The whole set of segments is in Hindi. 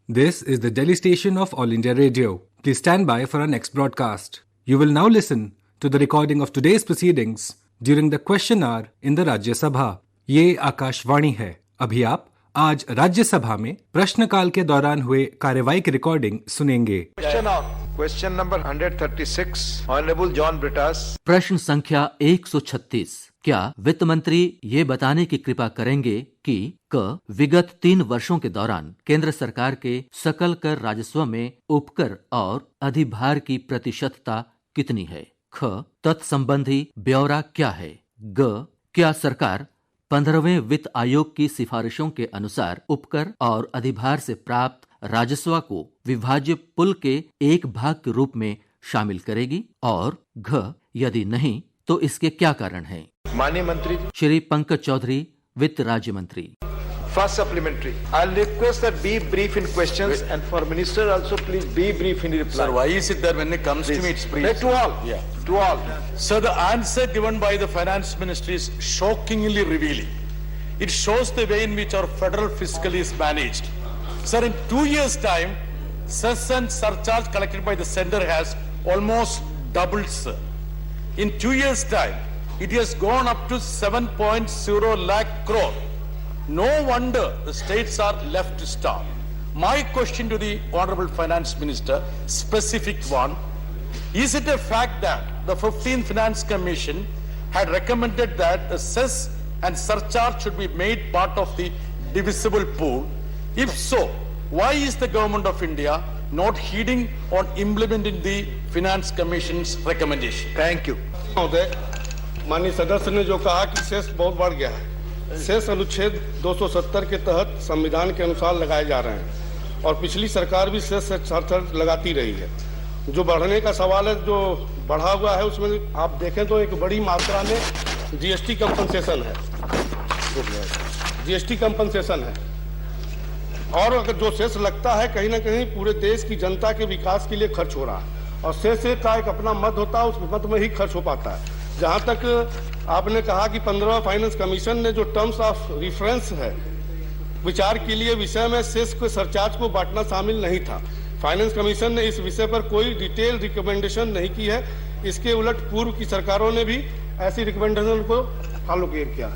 This is the Delhi station of All India Radio. Please stand by for our next broadcast. You will now listen to the recording of today's proceedings during the question hour in the Rajya Sabha. ये आकाशवाणी है. अभी आप आज राज्यसभा में प्रश्नकाल के दौरान हुए कार्यवाही की रिकॉर्डिंग सुनेंगे. Question number 136 honourable John Brittas. प्रश्न संख्या 136. क्या वित्त मंत्री ये बताने की कृपा करेंगे कि विगत 3 वर्षों के दौरान केंद्र सरकार के सकल कर राजस्व में उपकर और अधिभार की प्रतिशतता कितनी है? ख. तत्संबंधी ब्यौरा क्या है? ग. क्या सरकार 15वें वित्त आयोग की सिफारिशों के अनुसार उपकर और अधिभार से प्राप्त राजस्व को विभाज्य पुल के एक भाग के रूप में शामिल करेगी? और घ. यदि नहीं तो इसके क्या कारण हैं? माननीय मंत्री श्री पंकज चौधरी, वित्त राज्य मंत्री. First supplementary. I'll request that be brief in questions and for minister also please be brief in reply. Sir, why is it that when it comes to me it's brief? To all. Yeah. To all. Sir, the answer given by the finance ministry is shockingly revealing. It shows the way in which our federal fiscal is managed. Sir, in 2 years' time, cess and surcharge collected by the center has almost doubled, sir. In 2 years' time, it has gone up to 7.0 lakh crore. No wonder the states are left to starve. My question to the Honorable Finance Minister, specific one, is it a fact that the 15th Finance Commission had recommended that the cess and surcharge should be made part of the divisible pool? If so, why is the Government of India not heeding on implementing the Finance Commission's recommendation? Thank you. माननीय सदस्य ने जो कहा कि सेस बहुत बढ़ गया है, सेस अनुच्छेद 270 के तहत संविधान के अनुसार लगाए जा रहे हैं और पिछली सरकार भी सेस सरचार्ज लगाती रही है. जो बढ़ने का सवाल है, जो बढ़ा हुआ है, उसमें आप देखें तो एक बड़ी मात्रा में जीएसटी कंपनसेशन है. जीएसटी कंपनसेशन है और अगर जो सेस लगता है कहीं ना कहीं पूरे देश की जनता के विकास के लिए खर्च हो रहा है और सेस का एक अपना मद होता है, उस मद में ही खर्च हो पाता है. जहां तक आपने कहा कि 15वां फाइनेंस कमीशन ने जो टर्म्स ऑफ रेफरेंस है विचार के लिए विषय में सेस को सरचार्ज को बांटना शामिल नहीं था. फाइनेंस कमीशन ने इस विषय पर कोई डिटेल रिकमेंडेशन नहीं की है. इसके उलट पूर्व की सरकारों ने भी ऐसी रिकमेंडेशन को फॉलो किया.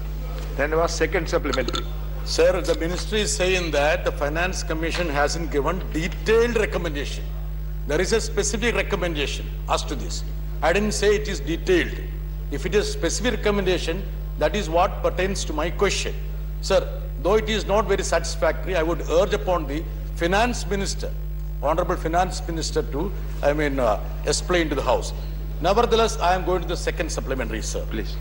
धन्यवाद. Second supplementary. Sir, the ministry is saying that the Finance Commission hasn't given detailed recommendation. There is a specific recommendation as to this. I didn't say it is detailed. If it is specific recommendation, that is what pertains to my question. Sir, though it is not very satisfactory, I would urge upon the Finance Minister, Honorable Finance Minister to, explain to the House. Nevertheless, I am going to the second supplementary, sir. Please.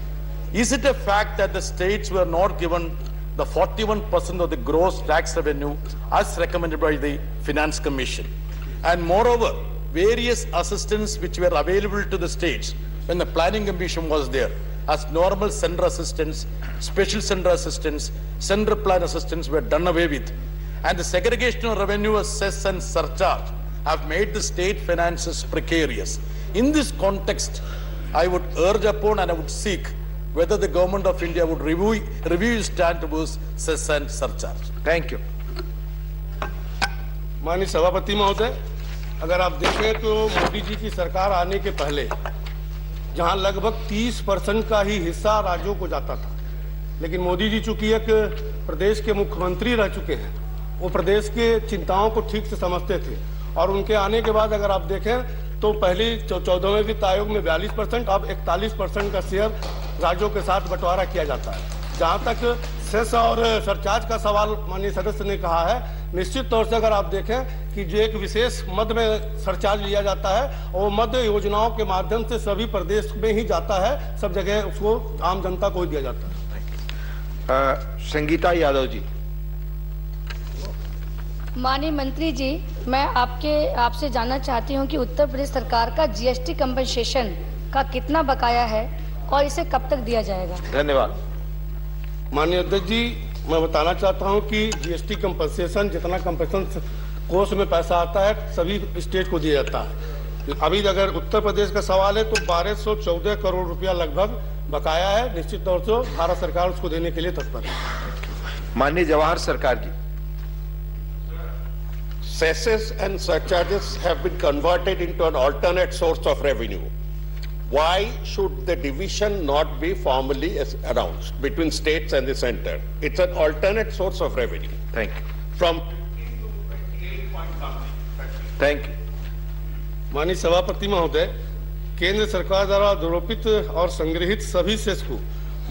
Is it a fact that the states were not given the 41% of the gross tax revenue as recommended by the Finance Commission? And moreover, various assistance which were available to the states when the Planning Commission was there, as normal center assistance, special center assistance, center plan assistance were done away with. And the segregation of revenue as cess and surcharge have made the state finances precarious. In this context, I would urge upon and I would seek whether the Government of India would review its stand towards cess and surcharge. Thank you. माननीय सभापति महोदय, अगर आप देखें तो मोदी जी की सरकार आने के पहले जहां लगभग 30% का ही हिस्सा राज्यों को जाता था, लेकिन मोदी जी चूंकि एक प्रदेश के मुख्यमंत्री रह चुके हैं, वो प्रदेश के चिंताओं को ठीक से समझते थे और उनके आने के बाद अगर आप देखें तो पहले 14वें वित्त आयोग में 42%, अब 41% का शेयर राज्यों के साथ बंटवारा किया जाता है. जहां तक सेस और सरचार्ज का सवाल माननीय सदस्य ने कहा है, निश्चित तौर से अगर आप देखें कि जो एक विशेष मद में सरचार्ज लिया जाता है वो मद योजनाओं के माध्यम से सभी प्रदेश में ही जाता है, सब जगह उसको आम जनता को ही दिया जाता है. संगीता यादव जी. माननीय मंत्री जी, मैं आपसे जानना चाहती हूं कि उत्तर प्रदेश सरकार का जीएसटी कंपनसेशन का कितना बकाया है और इसे कब तक दिया जाएगा? धन्यवाद. माननीय अध्यक्ष जी, मैं बताना चाहता हूं कि जीएसटी कंपनसेशन जितना कंपनसेशन कोष में पैसा आता है सभी स्टेट को दिया जाता है. अभी अगर उत्तर प्रदेश का सवाल है तो 1214 करोड़ रुपया लगभग बकाया है. निश्चित तौर से भारत सरकार उसको देने के लिए तत्पर है. माननीय जवाहर सरकार जी. cesses and surcharges have been converted into an alternate source of revenue. Why should the division not be formally announced between states and the center? It's an alternate source of revenue. Thank you. From Thank you. माननीय सभापति महोदय, केंद्र सरकार द्वारा आरोपित और संग्रहित सभी सेस को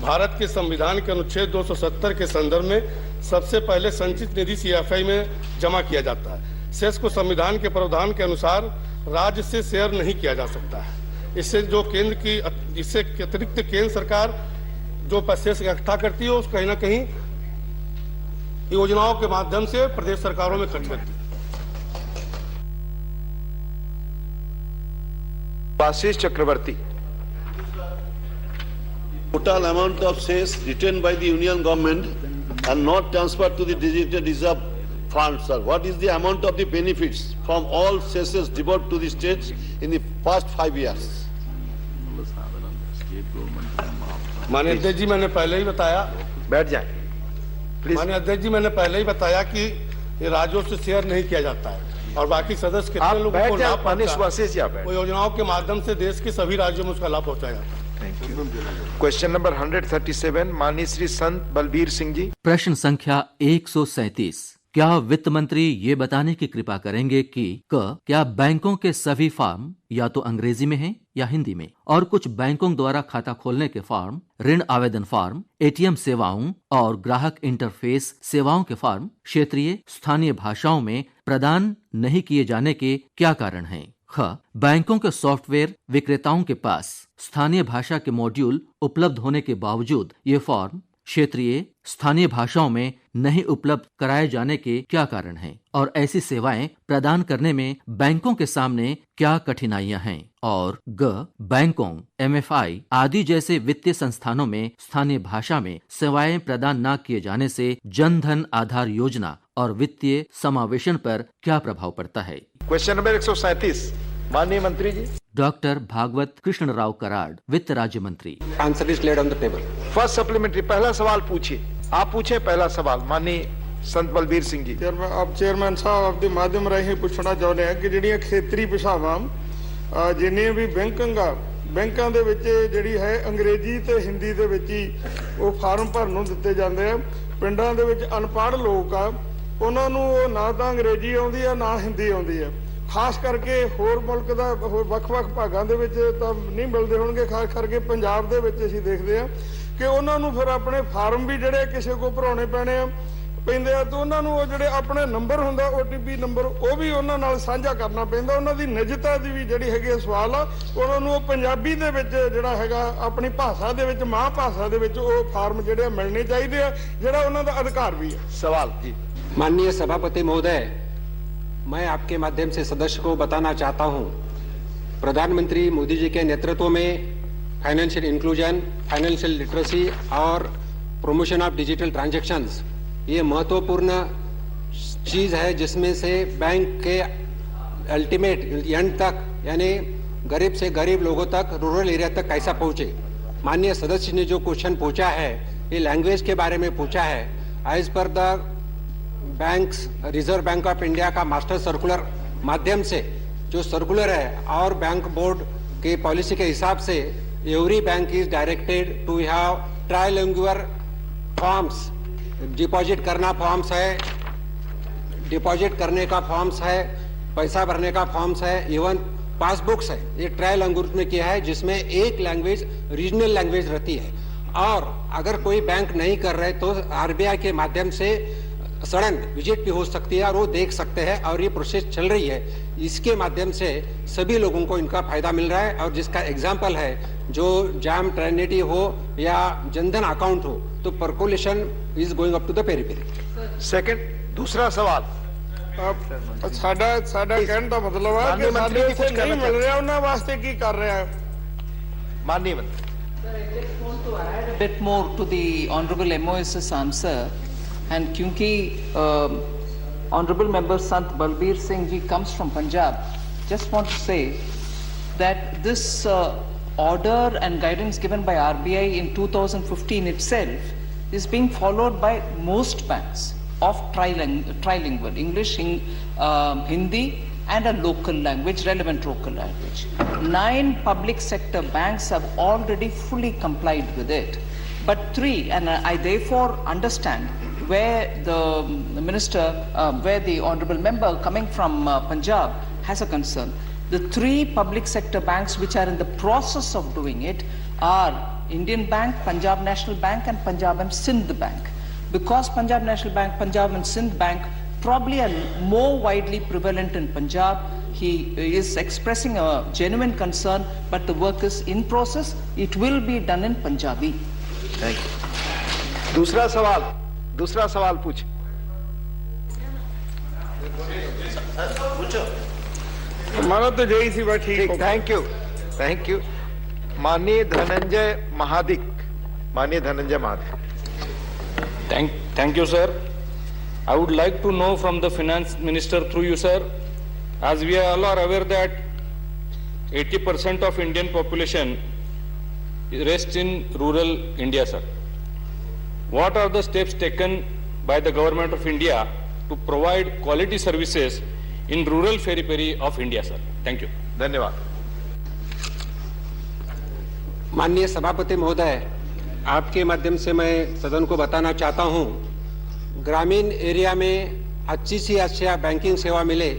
भारत के संविधान के अनुच्छेद 270 के संदर्भ में सबसे पहले संचित निधि CFI में जमा किया जाता है। सेस को संविधान के प्रावधान के अनुसार राज्य से शेयर नहीं किया जा सकता है। इससे अतिरिक्त केंद्र सरकार जो सेस इकट्ठा करती है उस कहीं ना कहीं योजनाओं के माध्यम से प्रदेश सरकारों में खर्च करती है। आशीष चक्रवर्ती। Total amount of cess retained by the union government and not transferred to the digital reserve fund, sir. What is the amount of the benefits from all cesses devolved to the states in the past 5 years? माननीय अध्यक्ष जी, मैंने पहले ही बताया। बैठ जाए प्लीज। माननीय अध्यक्ष जी, मैंने पहले ही बताया कि ये राज्यों से शेयर नहीं किया जाता है और बाकी सदस्य कितने लोगों को लाभ पहुंचा, वो योजनाओं के माध्यम से देश के सभी राज्यों में उसका लाभ पहुंचाया जाता है। Thank you. क्वेश्चन नंबर 137 माननीय श्री संत बलबीर सिंह जी। प्रश्न संख्या 137। क्या वित्त मंत्री ये बताने की कृपा करेंगे कि क्या बैंकों के सभी फॉर्म या तो अंग्रेजी में हैं या हिंदी में, और कुछ बैंकों द्वारा खाता खोलने के फॉर्म, ऋण आवेदन फॉर्म, ATM सेवाओं और ग्राहक इंटरफेस सेवाओं के फॉर्म क्षेत्रीय स्थानीय भाषाओं में प्रदान नहीं किए जाने के क्या कारण हैं? ख. बैंकों के सॉफ्टवेयर विक्रेताओं के पास स्थानीय भाषा के मॉड्यूल उपलब्ध होने के बावजूद ये फॉर्म क्षेत्रीय स्थानीय भाषाओं में नहीं उपलब्ध कराए जाने के क्या कारण हैं, और ऐसी सेवाएं प्रदान करने में बैंकों के सामने क्या कठिनाइयां हैं? और ग. बैंकों, MFI आदि जैसे वित्तीय संस्थानों में स्थानीय भाषा में सेवाएं प्रदान न किए जाने से जन धन आधार योजना और वित्तीय समावेशन पर क्या प्रभाव पड़ता है? क्वेश्चन नंबर 137 माननीय मंत्री जी। डॉक्टर भागवत कृष्ण राव कराड़, वित्त राज्य मंत्री। Answer is laid on the table. First supplementary, पहला सवाल पूछिए। आप पूछे पहला सवाल माननीय संत बलबीर सिंह जी। चेयरमैन साहब आपके माध्यम राਹੀਂ ਪੁੱਛਣਾ ਚਾਹੁੰਦੇ ਆ ਕਿ ਜਿਹੜੀਆਂ ਖੇਤਰੀ ਭਾਸ਼ਾਵਾਂ ਜਿੰਨੇ ਵੀ ਬੈਂਕਾਂ ਦੇ ਵਿੱਚ ਜਿਹੜੀ ਹੈ ਅੰਗਰੇਜ਼ੀ ਤੇ ਹਿੰਦੀ ਦੇ ਵਿੱਚ ਹੀ ਉਹ ਫਾਰਮ ਭਰਨ ਨੂੰ ਦਿੱਤੇ ਜਾਂਦੇ ਆ। ਪਿੰਡਾਂ ਦੇ ਵਿੱਚ ਅਨਪੜ੍ਹ ਲੋਕ ਆ, ਉਹਨਾਂ ਨੂੰ ਨਾ ਤਾਂ ਅੰਗਰੇਜ਼ੀ ਆਉਂਦੀ ਆ ਨਾ ਹਿੰਦੀ ਆਉਂਦੀ ਆ। ਖਾਸ ਕਰਕੇ ਹੋਰ ਮੁਲਕ ਦਾ ਵੱਖ-ਵੱਖ ਭਾਗਾਂ ਦੇ ਵਿੱਚ ਤਾਂ ਨਹੀਂ ਮਿਲਦੇ ਹੋਣਗੇ, ਖਾਸ ਕਰਕੇ ਪੰਜਾਬ ਦੇ ਵਿੱਚ ਅਸੀਂ ਦੇਖਦੇ ਆ ਕਿ ਉਹਨਾਂ ਨੂੰ ਫਿਰ ਆਪਣੇ ਫਾਰਮ ਵੀ ਜਿਹੜੇ ਕਿਸੇ ਕੋ ਭਰਾਉਣੇ ਪੈਣੇ ਆ ਪੈਂਦੇ ਆ, ਤੇ ਉਹਨਾਂ ਨੂੰ ਉਹ ਜਿਹੜੇ ਆਪਣੇ ਨੰਬਰ ਹੁੰਦਾ OTP ਨੰਬਰ ਉਹ ਵੀ ਉਹਨਾਂ ਨਾਲ ਸਾਂਝਾ ਕਰਨਾ ਪੈਂਦਾ। ਉਹਨਾਂ ਦੀ ਨਿਜਤਾ ਦੀ ਵੀ ਜਿਹੜੀ ਹੈਗੀ ਸਵਾਲ ਆ, ਉਹਨਾਂ ਨੂੰ ਉਹ ਪੰਜਾਬੀ ਦੇ ਵਿੱਚ ਜਿਹੜਾ ਹੈਗਾ ਆਪਣੀ ਭਾਸ਼ਾ ਦੇ ਵਿੱਚ ਮਾਂ ਭਾਸ਼ਾ ਦੇ ਵਿੱਚ ਉਹ ਫਾਰਮ ਜਿਹੜੇ ਮਿਲਣੇ ਚਾਹੀਦੇ ਆ, ਜਿਹੜਾ ਉਹਨਾਂ ਦਾ ਅਧਿਕਾਰ ਵੀ ਹੈ। सवाल जी। माननीय सभापति महोदय, मैं आपके माध्यम से सदस्य को बताना चाहता हूं, प्रधानमंत्री मोदी जी के नेतृत्व में फाइनेंशियल इंक्लूजन, फाइनेंशियल लिटरेसी और प्रमोशन ऑफ डिजिटल ट्रांजैक्शंस ये महत्वपूर्ण चीज है, जिसमें से बैंक के अल्टीमेट एंड तक यानी गरीब से गरीब लोगों तक, रूरल एरिया तक कैसा पहुंचे। माननीय सदस्य ने जो क्वेश्चन पूछा है ये लैंग्वेज के बारे में पूछा है। As per the banks Reserve Bank of India का मास्टर सर्कुलर माध्यम से जो सर्कुलर है और बैंक बोर्ड की पॉलिसी के हिसाब से every bank is directed to have trilingual forms. Deposit करना फॉर्म्स है, डिपॉजिट करने का फॉर्म्स है, पैसा भरने का फॉर्म्स है, इवन पासबुक्स है। ये ट्रायल अंगूर में किया है, जिसमें एक लैंग्वेज रीजनल लैंग्वेज रहती है। और अगर कोई बैंक नहीं कर रहे तो RBI के माध्यम से सडन विजिट भी हो सकती है और वो देख सकते हैं, और ये प्रोसेस चल रही है। इसके माध्यम से सभी लोगों को इनका फायदा मिल रहा है, और जिसका एग्जाम्पल है जो जैम ट्रिनिटी हो या जनधन अकाउंट हो, तो percolation is going up to the periphery. Second, दूसरा सवाल। ਸਾਡਾ ਕਹਿਣ ਦਾ ਮਤਲਬ ਹੈ ਕਿ ਸਾਡੇ ਇੱਥੇ ਨਹੀਂ ਮਿਲ ਰਿਹਾ, ਉਹਨਾਂ ਵਾਸਤੇ ਕੀ ਕਰ ਰਿਹਾ ਹੈ? माननीय मंत्री। Sir, I just want to add a bit more to the Honorable MOS's answer, and क्योंकि Honorable Member Sant Balbir Singh ji comes from Punjab, just want to say that this order and guidance given by RBI in 2015 itself is being followed by most banks. of trilingual, English, Hindi, and a local language, relevant local language. 9 public sector banks have already fully complied with it. But 3, and I therefore understand where the minister, where the honourable member coming from Punjab has a concern. The 3 public sector banks which are in the process of doing it are Indian Bank, Punjab National Bank, and Punjab and Sindh Bank. Because Punjab National Bank, Punjab and Sindh Bank probably are more widely prevalent in Punjab, he is expressing a genuine concern, but the work is in process. It will be done in Punjabi. Thank you. दूसरा सवाल पूछ। हमारा तो यही सी बात ठीक। Thank you. माननीय Dhananjay Mahadik. Thank you, sir. I would like to know from the finance minister through you, sir, as we all are aware that 80% of Indian population rests in rural India, sir. What are the steps taken by the government of India to provide quality services in rural periphery of India, sir? Thank you. धन्यवाद। माननीय सभापति महोदय, आपके माध्यम से मैं सदन को बताना चाहता हूं, ग्रामीण एरिया में अच्छी सी अच्छा बैंकिंग सेवा मिले,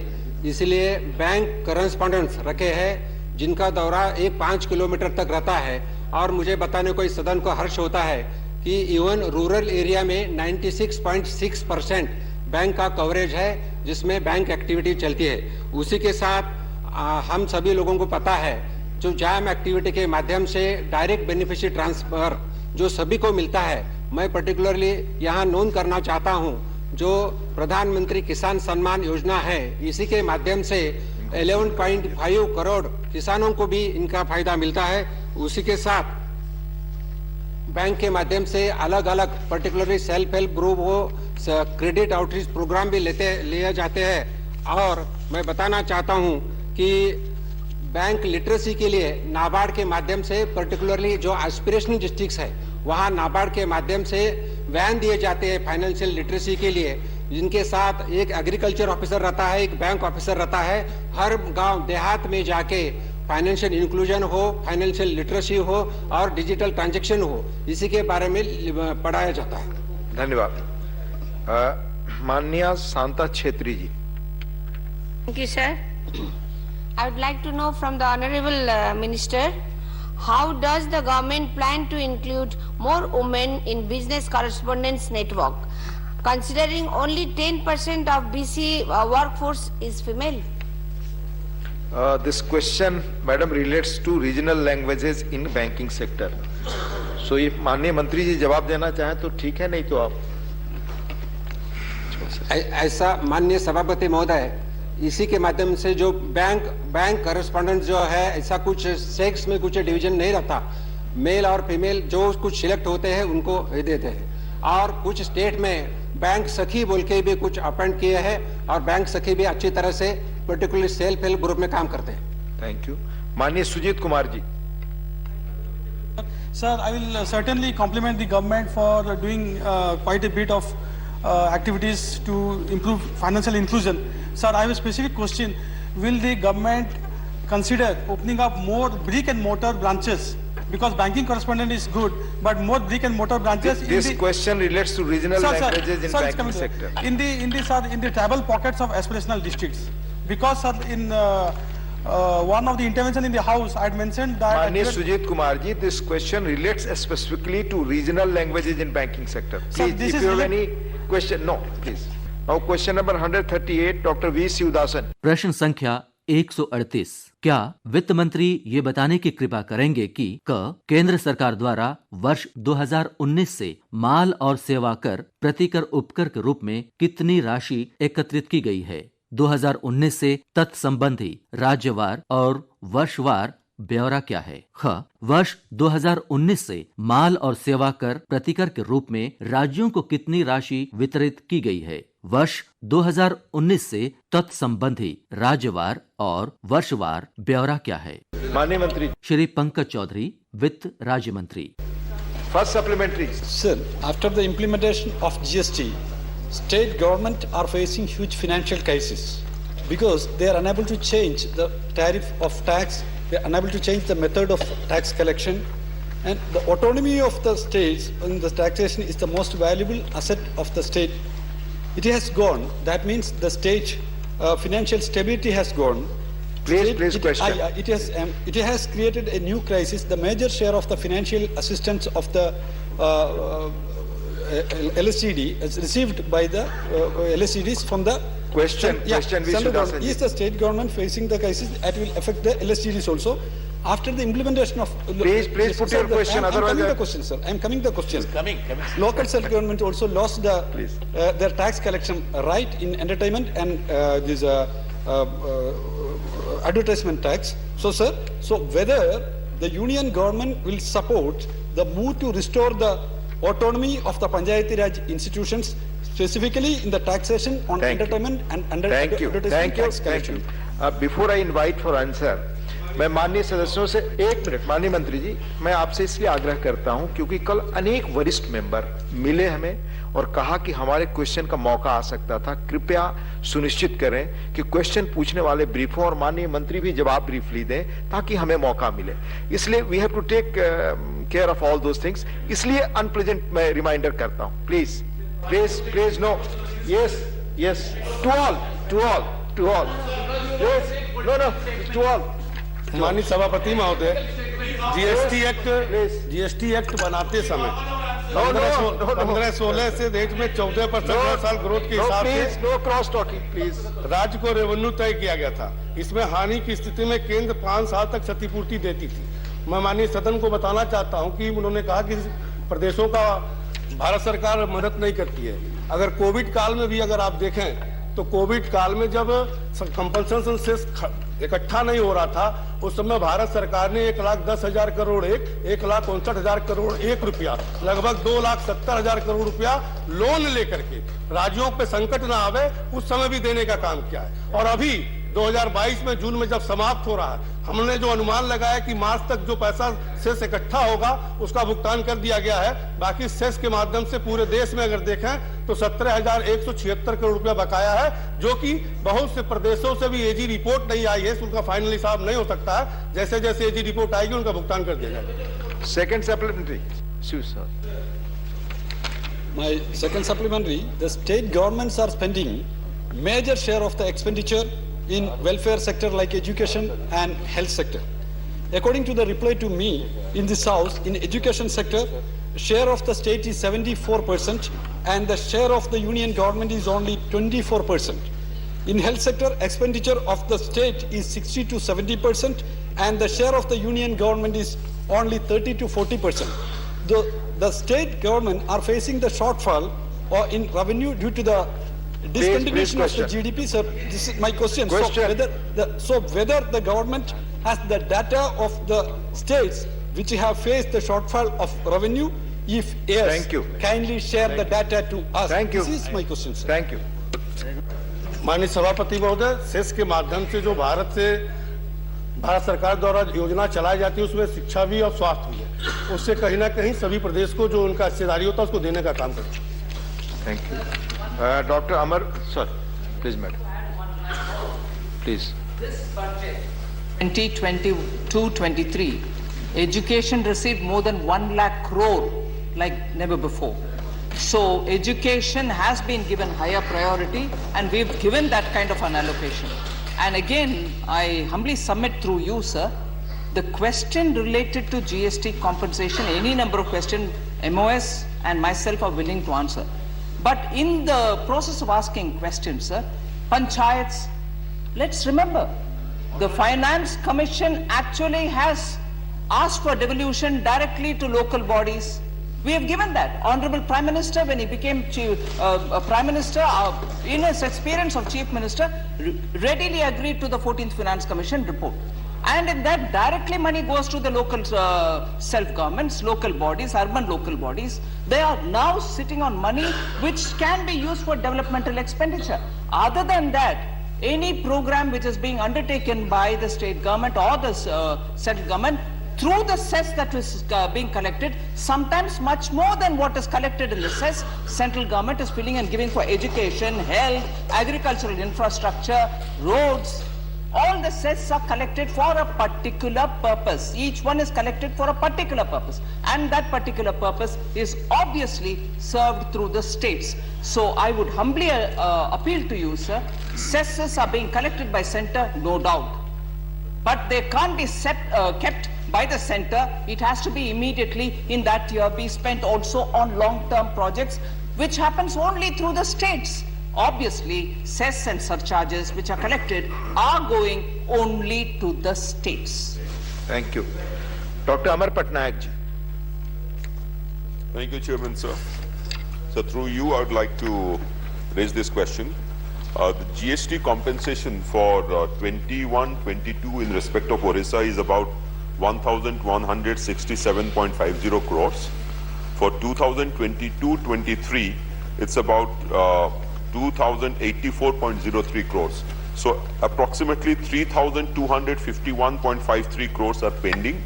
इसलिए बैंक करस्पॉन्डेंट्स रखे हैं जिनका दौरा 5 किलोमीटर तक रहता है। और मुझे बताने को इस सदन को हर्ष होता है कि इवन रूरल एरिया में 96.6% बैंक का कवरेज है जिसमें बैंक एक्टिविटी चलती है। उसी के साथ हम सभी लोगों को पता है जो जैम एक्टिविटी के माध्यम से डायरेक्ट बेनिफिशियरी ट्रांसफर जो सभी को मिलता है, मैं पर्टिकुलरली यहाँ नोट करना चाहता हूँ जो प्रधानमंत्री किसान सम्मान योजना है, इसी के माध्यम से 11.5 करोड़ किसानों को भी इनका फायदा मिलता है। उसी के साथ बैंक के माध्यम से अलग अलग पर्टिकुलरली सेल्फ हेल्प ग्रुप हो, क्रेडिट आउटरीच प्रोग्राम भी लिए जाते हैं। और मैं बताना चाहता हूँ कि बैंक लिटरेसी के लिए नाबार्ड के माध्यम से पर्टिकुलरली जो एस्पिरेशनल डिस्ट्रिक्ट्स है वहाँ नाबार्ड के माध्यम से वैन दिए जाते हैं फाइनेंशियल लिटरेसी के लिए, जिनके साथ एक एग्रीकल्चर ऑफिसर रहता है, एक बैंक ऑफिसर रहता है। हर गांव देहात में जाके फाइनेंशियल इंक्लूजन हो, फाइनेंशियल लिटरेसी हो और डिजिटल ट्रांजैक्शन हो, इसी के बारे में पढ़ाया जाता है। धन्यवाद। माननीय शांता छेत्री जी। Thank you, sir. I would like to know from the Honorable Minister, how does the government plan to include more women in business correspondence network, considering only 10% of BC workforce is female? This question, madam, relates to regional languages in banking sector. So if माननीय मंत्री जी जवाब देना चाहें तो ठीक है, नहीं तो आप। ऐसा माननीय सभापति महोदय, इसी के माध्यम से जो बैंक करस्पॉन्डेंट जो है, ऐसा कुछ सेक्स में कुछ डिवीजन नहीं रहता, मेल और फीमेल जो कुछ सिलेक्ट होते हैं उनको देते हैं। और कुछ स्टेट में बैंक सखी बोल के भी कुछ अपॉइंट किए हैं और बैंक सखी भी अच्छी तरह से पर्टिकुलरली सेल्फ हेल्प ग्रुप में काम करते हैं। Thank you. माननीय Sujit Kumar ji. Sir, I will certainly compliment the government for doing quite a bit of activities to improve financial inclusion. Sir, I have a specific question. Will the government consider opening up more brick and mortar branches? Because banking correspondent is good, but more brick and mortar branches. This question relates to regional languages in banking sector. In the tribal pockets of aspirational districts. Because sir, in one of the intervention in the house, I had mentioned that. Mani Sujit Kumar ji, this question relates specifically to regional languages in banking sector. Please, if you have any question, no, please. Now question number 138, Dr. V. Sivdasan. प्रश्न संख्या 138। क्या वित्त मंत्री ये बताने की कृपा करेंगे कि केंद्र सरकार द्वारा वर्ष 2019 से माल और सेवा कर प्रतिकर उपकर के रूप में कितनी राशि एकत्रित की गई है? 2019 से तत्संबंधी राज्यवार और वर्षवार ब्यौरा क्या है? ख. वर्ष 2019 से माल और सेवा कर प्रतिकर के रूप में राज्यों को कितनी राशि वितरित की गई है? वर्ष 2019 से तत्संबंधी राज्यवार और वर्षवार ब्यौरा क्या है? माननीय मंत्री श्री पंकज चौधरी, वित्त राज्य मंत्री। First supplementary. Sir, after the implementation of GST, state government are facing huge financial crisis because they are unable to change the tariff of tax, they are unable to change the method of tax collection, and the autonomy of the states in the taxation is the most valuable asset of the state. It has gone. That means the state financial stability has gone. Please question. It has created a new crisis. The major share of the financial assistance of the LSCD is received by the LSCDs from the question. Is the state government facing the crisis that will affect the LSCDs also? After the implementation of... Please put your question, otherwise... I'm coming the question. Local self-government also lost their tax collection right in entertainment and this advertisement tax. So, sir, whether the union government will support the move to restore the autonomy of the Panchayati Raj institutions, specifically in the taxation on entertainment and advertisement tax collection. Before I invite for answer, मैं माननीय सदस्यों से एक मिनट, माननीय मंत्री जी, मैं आपसे इसलिए आग्रह करता हूं क्योंकि कल अनेक वरिष्ठ मेंबर मिले हमें और कहा कि हमारे क्वेश्चन का मौका आ सकता था। कृपया सुनिश्चित करें कि क्वेश्चन पूछने वाले ब्रीफ हों और माननीय मंत्री भी जवाब ब्रीफली दें ताकि हमें मौका मिले। इसलिए we have to take care of all those things. इसलिए अनप्रेजेंट मैं रिमाइंडर करता हूं। Please no, yes to all to all. माननीय सभापति महोदय, जीएसटी एक्ट बनाते समय 15-16 से देश में 14% साल ग्रोथ के हिसाब से नो क्रॉस टॉकिंग प्लीज राज्य को रेवेन्यू तय किया गया था। इसमें हानि की स्थिति में केंद्र 5 साल तक क्षतिपूर्ति देती थी। मैं माननीय सदन को बताना चाहता हूं कि उन्होंने कहा कि प्रदेशों का भारत सरकार मदद नहीं करती है। अगर कोविड काल में भी अगर आप देखें तो कोविड काल में जब कंपनसेशन सेस इकट्ठा नहीं हो रहा था उस समय भारत सरकार ने 1,10,000 करोड़ 1,59,000 करोड़ रुपया, लगभग 2,70,000 करोड़ रुपया लोन लेकर के राज्यों पे संकट ना आवे उस समय भी देने का काम किया है। और अभी 2022 में जून में जब समाप्त हो रहा है, हमने जो अनुमान लगाया कि मार्च तक जो पैसा सेस इकट्ठा होगा उसका भुगतान कर दिया गया है। बाकी सेस के माध्यम से पूरे देश में अगर देखें तो 17,176 करोड़ रुपया बकाया है, जो कि बहुत से प्रदेशों से भी एजी रिपोर्ट नहीं आई है, उनका फाइनल हिसाब नहीं हो सकता है। जैसे जैसे एजी रिपोर्ट आएगी उनका भुगतान कर दिया जाएगा। Second supplementary, My second supplementary, the state governments are spending major share of the expenditure in welfare sector like education and health sector. According to the reply to me in this house, in education sector, share of the state is 74% and the share of the union government is only 24%. In health sector, expenditure of the state is 60 to 70% and the share of the union government is only 30 to 40%. The state government are facing the shortfall or in revenue due to the discontinuation of the GDP. Sir, this is my question. So whether the government has the data of the states which have faced the shortfall of revenue, if yes, thank you. Kindly share the data to us. Thank you. This is my question, sir. Thank you. माननीय सभापति महोदय, सेस के माध्यम से जो भारत सरकार द्वारा योजना चलाई जाती है उसमें शिक्षा भी और स्वास्थ्य भी है। उससे कहीं ना कहीं सभी प्रदेश को जो उनका हिस्सेदारी होता है उसको देने का काम करते हैं। Thank you. Doctor Amar sir, please madam, please. This budget 2022-23, education received more than 1 lakh crore like never before. So education has been given higher priority and we've given that kind of an allocation. And again, I humbly submit through you, sir, the question related to GST compensation, any number of questions, MOS and myself are willing to answer. But in the process of asking questions, sir, panchayats, let's remember, the Finance Commission actually has asked for devolution directly to local bodies. We have given that. Honorable Prime Minister, when he became Prime Minister, in his experience of Chief Minister, readily agreed to the 14th Finance Commission report. And in that, directly money goes to the local self-governments, local bodies, urban local bodies. They are now sitting on money which can be used for developmental expenditure. Other than that, any program which is being undertaken by the state government or the central government through the cess that is being collected, sometimes much more than what is collected in the cess, central government is filling and giving for education, health, agricultural infrastructure, roads. All the cess are collected for a particular purpose. Each one is collected for a particular purpose. And that particular purpose is obviously served through the states. So I would humbly appeal to you, sir. Cesses are being collected by center, no doubt. But they can't be kept by the center. It has to be immediately in that year be spent also on long-term projects, which happens only through the states. Obviously, cess and surcharges which are collected are going only to the states. Thank you. Dr. Amar Patnaik ji. Thank you, Chairman, sir. So through you, I would like to raise this question. The GST compensation for 21-22 in respect of Orissa is about 1,167.50 crores. For 2022-23, it's about 2,084.03 crores. So approximately 3,251.53 crores are pending.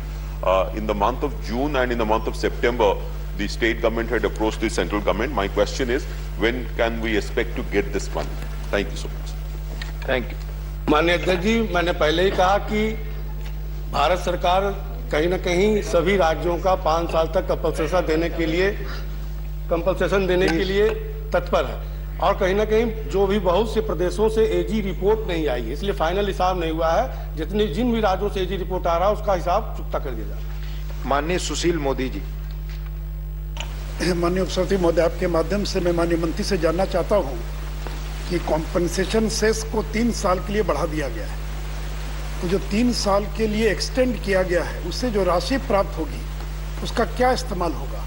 In the month of June and in the month of September, the state government had approached the central government. My question is, when can we expect to get this money? Thank you so much. Thank you. माननीय अध्यक्ष जी, मैंने पहले ही कहा कि भारत सरकार कहीं न कहीं सभी राज्यों का 5 साल तक कंपनसेशन देने के लिए तत्पर है, और कहीं न कहीं जो भी बहुत से प्रदेशों से एजी रिपोर्ट नहीं आई है, इसलिए फाइनल हिसाब नहीं हुआ है। जिन भी राज्यों से एजी रिपोर्ट आ रहा है उसका हिसाब चुकता कर दिया जाए। माननीय सुशील मोदी जी। माननीय उपसभापति महोदय, आपके माध्यम से मैं माननीय मंत्री से जानना चाहता हूं कि कॉम्पनसेशन सेस को 3 साल के लिए बढ़ा दिया गया है, तो जो 3 साल के लिए एक्सटेंड किया गया है उससे जो राशि प्राप्त होगी उसका क्या इस्तेमाल होगा,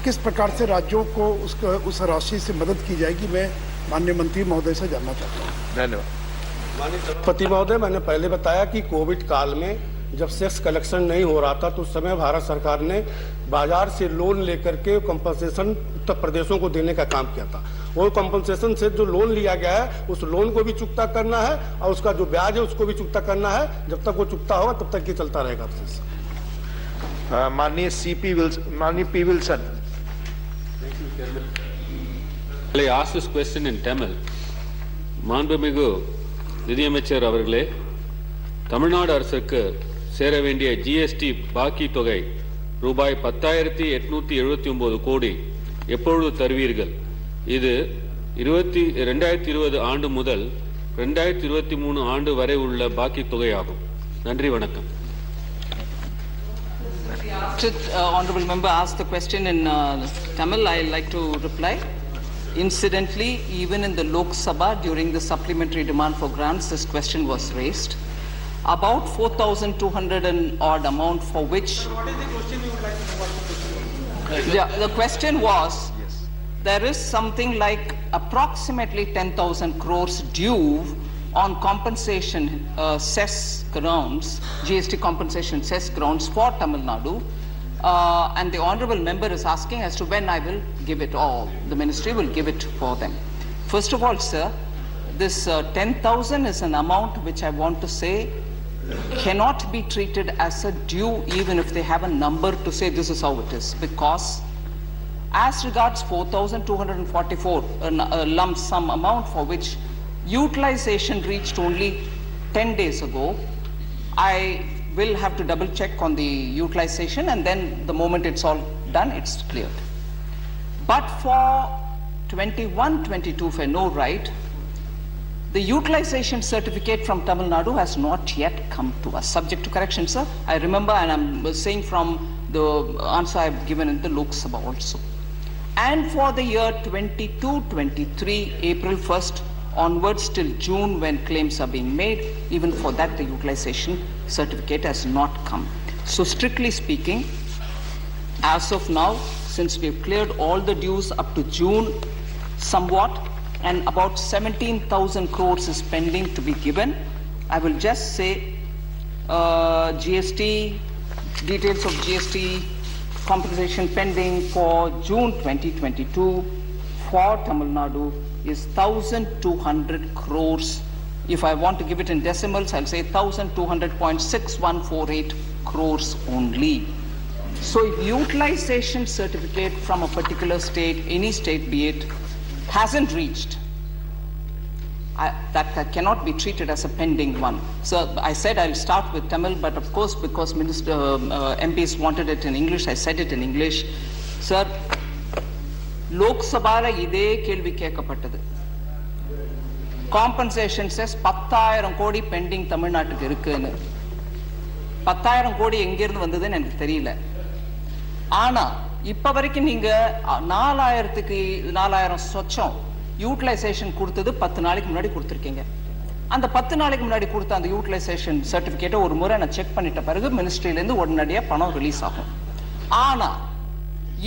किस प्रकार से राज्यों को उस राशि से मदद की जाएगी, मैं माननीय मंत्री महोदय से जानना चाहता हूँ। धन्यवाद। माननीय सभापति महोदय, मैंने पहले बताया कि कोविड काल में जब सेस कलेक्शन नहीं हो रहा था तो उस समय भारत सरकार ने बाजार से लोन लेकर के कंपनसेशन उत्तर प्रदेशों को देने का काम किया था। वो कंपनसेशन से जो लोन लिया गया है उस लोन को भी चुकता करना है और उसका जो ब्याज है उसको भी चुकता करना है। जब तक वो चुकता होगा तब तक ये चलता रहेगा। माननीय P Wilson. I ask this question in Tamil. மாண்புமிகு நிதியமைச்சர் அவர்களே, தமிழ்நாடு அரசுக்கு சேர வேண்டிய ஜிஎஸ்டி பாக்கி தொகை ரூபாய் 10,879 கோடி எப்பொழுது தருவீர்கள்? இது 2020 ஆண்டு முதல் 2023 ஆண்டு வரை உள்ள பாக்கி தொகையாகும். நன்றி, வணக்கம். Honorable member asked the question in Tamil. I like to reply. Incidentally, even in the Lok Sabha during the supplementary demand for grants, this question was raised. About 4,200 and odd amount for which. What is the question you would like to know? The question was, there is something like approximately 10,000 crores due on compensation cess grounds, GST compensation cess grounds for Tamil Nadu. And the honorable member is asking as to when I will give it all. The ministry will give it for them. First of all, sir, this 10,000 is an amount which I want to say cannot be treated as a due even if they have a number to say this is how it is, because as regards 4,244, a lump sum amount for which utilization reached only 10 days ago, I will have to double check on the utilization, and then the moment it's all done, it's cleared. But for 21-22, if I know right, the utilization certificate from Tamil Nadu has not yet come to us. Subject to correction, sir. I remember, and I'm saying from the answer I've given in the Lok Sabha also. And for the year 22-23, April 1st onwards till June when claims are being made, even for that the utilization certificate has not come. So strictly speaking, as of now, since we've cleared all the dues up to June somewhat, and about 17,000 crores is pending to be given, I will just say GST, details of GST compensation pending for June 2022 for Tamil Nadu is 1,200 crores. If I want to give it in decimals, I'll say 1,200.6148 crores only. So if utilization certificate from a particular state, any state be it, hasn't reached, that cannot be treated as a pending one. So I said I'll start with Tamil, but of course because MPs wanted it in English, I said it in English. Sir, Lok Sabha இதே கேள்வி கேட்கப்பட்டது. Compensation says 10,000 கோடி பெண்டிங் தமிழ்நாட்டுக்கு இருக்குன்னு. 10,000 கோடி எங்கிருந்து வந்ததுன்னு எனக்கு தெரியல. ஆனா இப்ப வரைக்கும் நீங்க 4,000 சொச்சம் யூட்டிலைசேஷன் கொடுத்தது 10 நாளைக்கு முன்னாடி கொடுத்துருக்கீங்க. அந்த 10 நாளைக்கு முன்னாடி கொடுத்த அந்த யூட்டிலைசேஷன் சர்டிபிகேட்டை ஒரு முறை நான் செக் பண்ணிட்ட பிறகு மினிஸ்ட்ரியிலேருந்து உடனடியா பணம் ரிலீஸ் ஆகும். ஆனா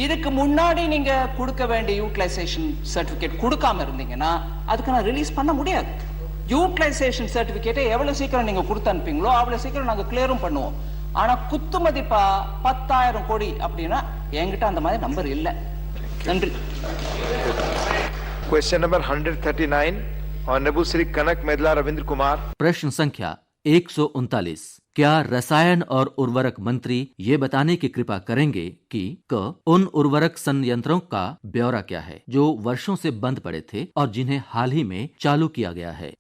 இதுக்கு முன்னாடி நீங்க கொடுக்க வேண்டிய யூட்டிலைசேஷன் சர்டிபிகேட் கொடுக்காம இருந்தீங்கன்னா அதுக்கு நான் ரிலீஸ் பண்ண முடியாது. யூட்டிலைசேஷன் சர்டிபிகேட்டை எவ்வளவு சீக்கிரம் நீங்க கொடுத்து அனுப்பீங்களோ அவ்வளவு சீக்கிரம் நாங்க கிளியரும் பண்ணுவோம். ஆனா குத்து மதிப்பா 10,000 கோடி அப்படின்னா என்கிட்ட அந்த மாதிரி நம்பர் இல்ல. நன்றி. क्वेश्चन नंबर 139 ऑनरेबल श्री कनक मेदला रविंद्र कुमार। प्रश्न संख्या 139, क्या रसायन और उर्वरक मंत्री ये बताने की कृपा करेंगे कि उन उर्वरक संयंत्रों का ब्यौरा क्या है जो वर्षों से बंद पड़े थे और जिन्हें हाल ही में चालू किया गया है?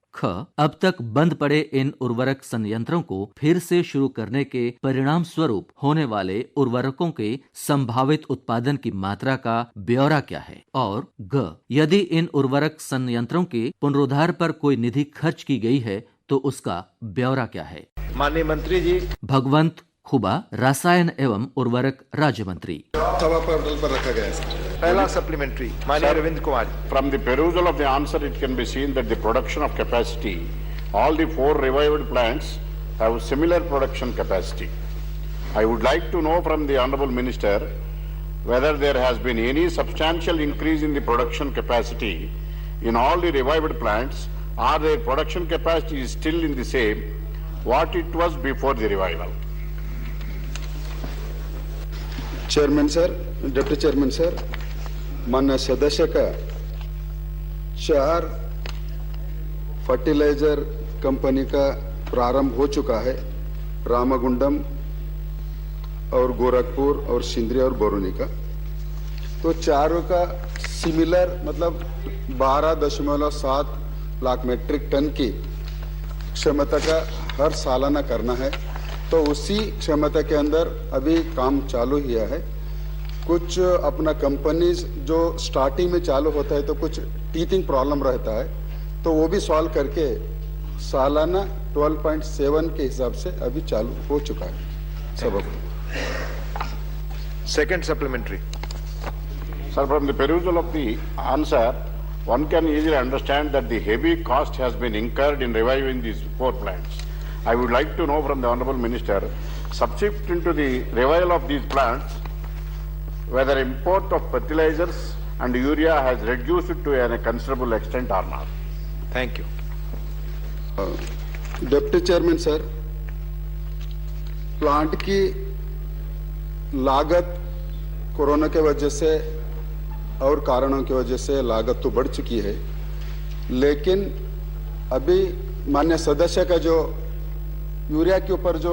अब तक बंद पड़े इन उर्वरक संयंत्रों को फिर से शुरू करने के परिणाम स्वरूप होने वाले उर्वरकों के संभावित उत्पादन की मात्रा का ब्यौरा क्या है? और यदि इन उर्वरक संयंत्रों के पुनरुद्धार पर कोई निधि खर्च की गई है तो उसका ब्यौरा क्या है? माननीय मंत्री जी। भगवंत खुबा, रसायन एवं उर्वरक राज्य मंत्री। पर रखा गया है। पहला सप्लीमेंट्री माननीय Ravindra Kumar. From the perusal of the answer, it can be seen that the production of capacity, all the 4 revived plants have similar production capacity. I would like to know from the Honorable Minister whether there has been any substantial increase in the production capacity in all the revived plants, or their production capacity is still in the same what it was before the revival. Chairman sir, deputy chairman sir, माननीय सदस्य का 4 फर्टिलाइजर कंपनी का प्रारंभ हो चुका है, रामागुंडम और गोरखपुर और सिंदरी और बरौनी का। तो चारों का सिमिलर मतलब 12.7 लाख मेट्रिक टन की क्षमता का हर सालाना करना है। तो उसी क्षमता के अंदर अभी काम चालू किया है। कुछ अपना कंपनीज जो स्टार्टिंग में चालू होता है तो कुछ टीथिंग प्रॉब्लम रहता है, तो वो भी सॉल्व करके सालाना 12.7 के हिसाब से अभी चालू हो चुका है सब। Second supplementary. Sir, from the perusal of the answer, one can easily understand that the heavy cost has been incurred in reviving these 4 plants. I would like to know from the Honorable Minister, subsequent to the revival of these plants, whether import of fertilizers and urea has reduced to a considerable extent or not. Thank you. Deputy chairman sir, plant की लागत कोरोना के वजह से और कारणों की वजह से लागत तो बढ़ चुकी है, लेकिन अभी माननीय सदस्य का जो यूरिया के ऊपर जो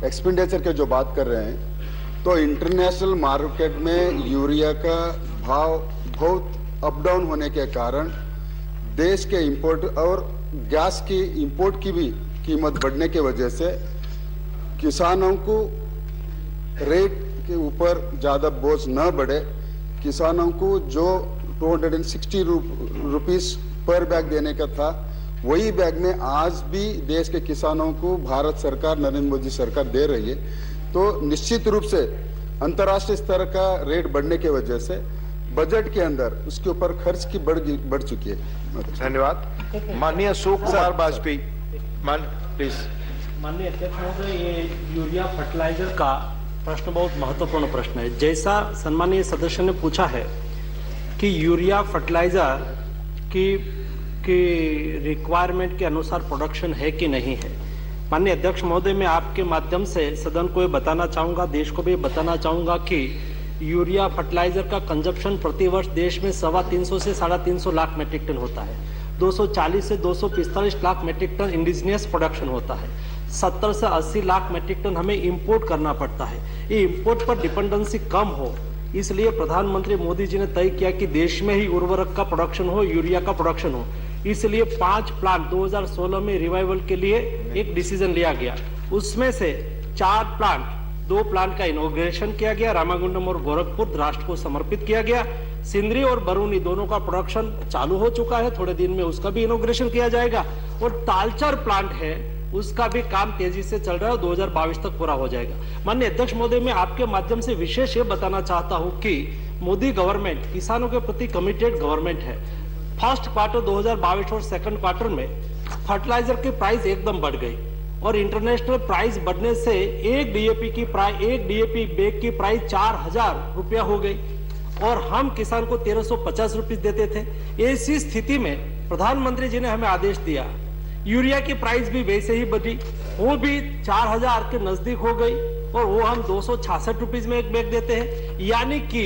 एक्सपेंडिचर के जो बात कर रहे हैं, तो इंटरनेशनल मार्केट में यूरिया का भाव बहुत अप डाउन होने के कारण देश के इंपोर्ट और गैस की इंपोर्ट की भी कीमत बढ़ने की वजह से किसानों को रेट के ऊपर ज़्यादा बोझ न बढ़े, किसानों को जो 260 रुपीस पर बैग देने का था, वही बैग में आज भी देश के किसानों को भारत सरकार, नरेंद्र मोदी सरकार दे रही है। तो निश्चित रूप से अंतर्राष्ट्रीय स्तर का रेट बढ़ने की वजह से बजट के अंदर उसके ऊपर खर्च की बढ़ चुकी है। धन्यवाद। माननीय अशोक कुमार वाजपेयी, प्लीज। माननीय अध्यक्ष महोदय, ये यूरिया फर्टिलाइजर का प्रश्न बहुत महत्वपूर्ण प्रश्न है। जैसा सम्मानीय सदस्य ने पूछा है कि यूरिया फर्टिलाइजर की रिक्वायरमेंट के अनुसार प्रोडक्शन है कि नहीं है। माननीय अध्यक्ष महोदय, मैं आपके माध्यम से सदन को ये बताना चाहूँगा, देश को भी बताना चाहूँगा कि यूरिया फर्टिलाइजर का कंजप्शन प्रतिवर्ष देश में 325 से 350 लाख मेट्रिक टन होता है। 240 से 245 lakh metric tonne indigenous production होता है। 70 से 80 लाख मेट्रिक टन हमें इंपोर्ट करना पड़ता है। ये इंपोर्ट पर डिपेंडेंसी कम हो, इसलिए प्रधानमंत्री मोदी जी ने तय किया कि देश में ही उर्वरक का प्रोडक्शन हो, यूरिया का प्रोडक्शन हो। इसलिए 5 प्लांट 2016 में रिवाइवल के लिए एक डिसीजन लिया गया। उसमें से 4 प्लांट, 2 प्लांट का इनॉग्रेशन किया गया, रामागुंडम और गोरखपुर राष्ट्र को समर्पित किया गया। सिंदरी और बरूनी दोनों का प्रोडक्शन चालू हो चुका है, थोड़े दिन में उसका भी इनॉग्रेशन किया जाएगा। और तालचर प्लांट है, उसका भी काम तेजी से चल रहा है और 2022 तक पूरा हो जाएगा। माननीय अध्यक्ष महोदय, मैं आपके माध्यम से विशेष ये बताना चाहता हूँ कि मोदी गवर्नमेंट किसानों के प्रति कमिटेड गवर्नमेंट है। फर्स्ट क्वार्टर 2022 और सेकंड क्वार्टर में फर्टिलाइजर की प्राइस एकदम बढ़ गई और इंटरनेशनल प्राइस बढ़ने से एक डीएपी बैग की प्राइस 4000 रुपया हो गई और हम किसान को 1350 रुपये देते थे। ऐसी स्थिति में प्रधानमंत्री जी ने हमें आदेश दिया, यूरिया की प्राइस भी वैसे ही बढ़ी, वो भी 4000 के नजदीक हो गई और वो हम 266 रुपीज में एक बैग देते हैं। यानी कि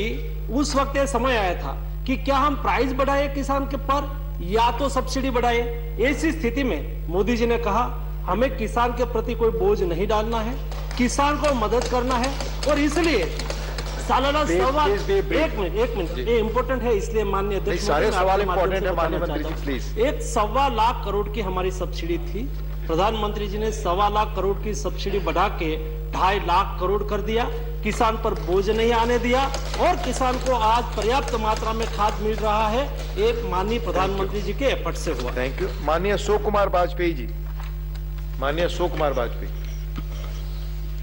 उस वक्त ये समय आया था कि क्या हम प्राइस बढ़ाए किसान के पर या तो सब्सिडी बढ़ाए। ऐसी स्थिति में मोदी जी ने कहा हमें किसान के प्रति कोई बोझ नहीं डालना है, किसान को मदद करना है और इसलिए सालाना एक मिनट ये इम्पोर्टेंट है, इसलिए माननीय अध्यक्ष सारे सवाल इम्पोर्टेंट है माननीय मंत्री जी प्लीज। एक 1.25 लाख करोड़ की हमारी सब्सिडी थी, प्रधानमंत्री जी ने 1.25 लाख करोड़ की सब्सिडी बढ़ा के 2.5 लाख करोड़ कर दिया, किसान पर बोझ नहीं आने दिया और किसान को आज पर्याप्त मात्रा में खाद मिल रहा है, एक माननीय प्रधानमंत्री जी के एफर्ट से हुआ। Thank you. माननीय अशोक कुमार वाजपेयी जी, माननीय अशोक कुमार वाजपेयी।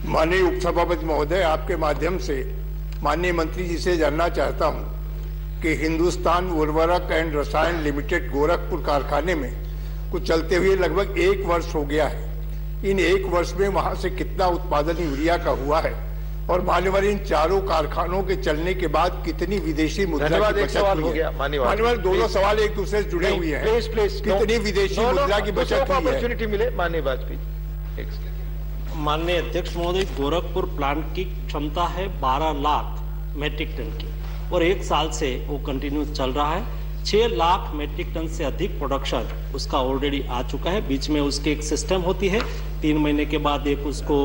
माननीय उपसभापति महोदय, आपके माध्यम से माननीय मंत्री जी से जानना चाहता हूं कि हिंदुस्तान उर्वरक एंड रसायन लिमिटेड गोरखपुर कारखाने में कुछ चलते हुए लगभग 1 वर्ष हो गया है। इन 1 वर्ष में वहां से कितना उत्पादन यूरिया का हुआ है और मान्यवर इन चारों कारखानों के चलने के बाद कितनी विदेशी मुद्रा की बचत हुई है? मान्यवर दोनों सवाल एक दूसरे से जुड़े हुए हैं। कितनी विदेशी मुद्रा की बचत हुई है? अपॉर्चुनिटी मिले माननीय वाजपेयी। माननीय अध्यक्ष महोदय, गोरखपुर प्लांट की क्षमता है 12 लाख मेट्रिक टन की और 1 साल से वो कंटिन्यू चल रहा है। 6 लाख मेट्रिक टन से अधिक प्रोडक्शन उसका ऑलरेडी आ चुका है। बीच में उसकी एक सिस्टम होती है, 3 महीने के बाद एक उसको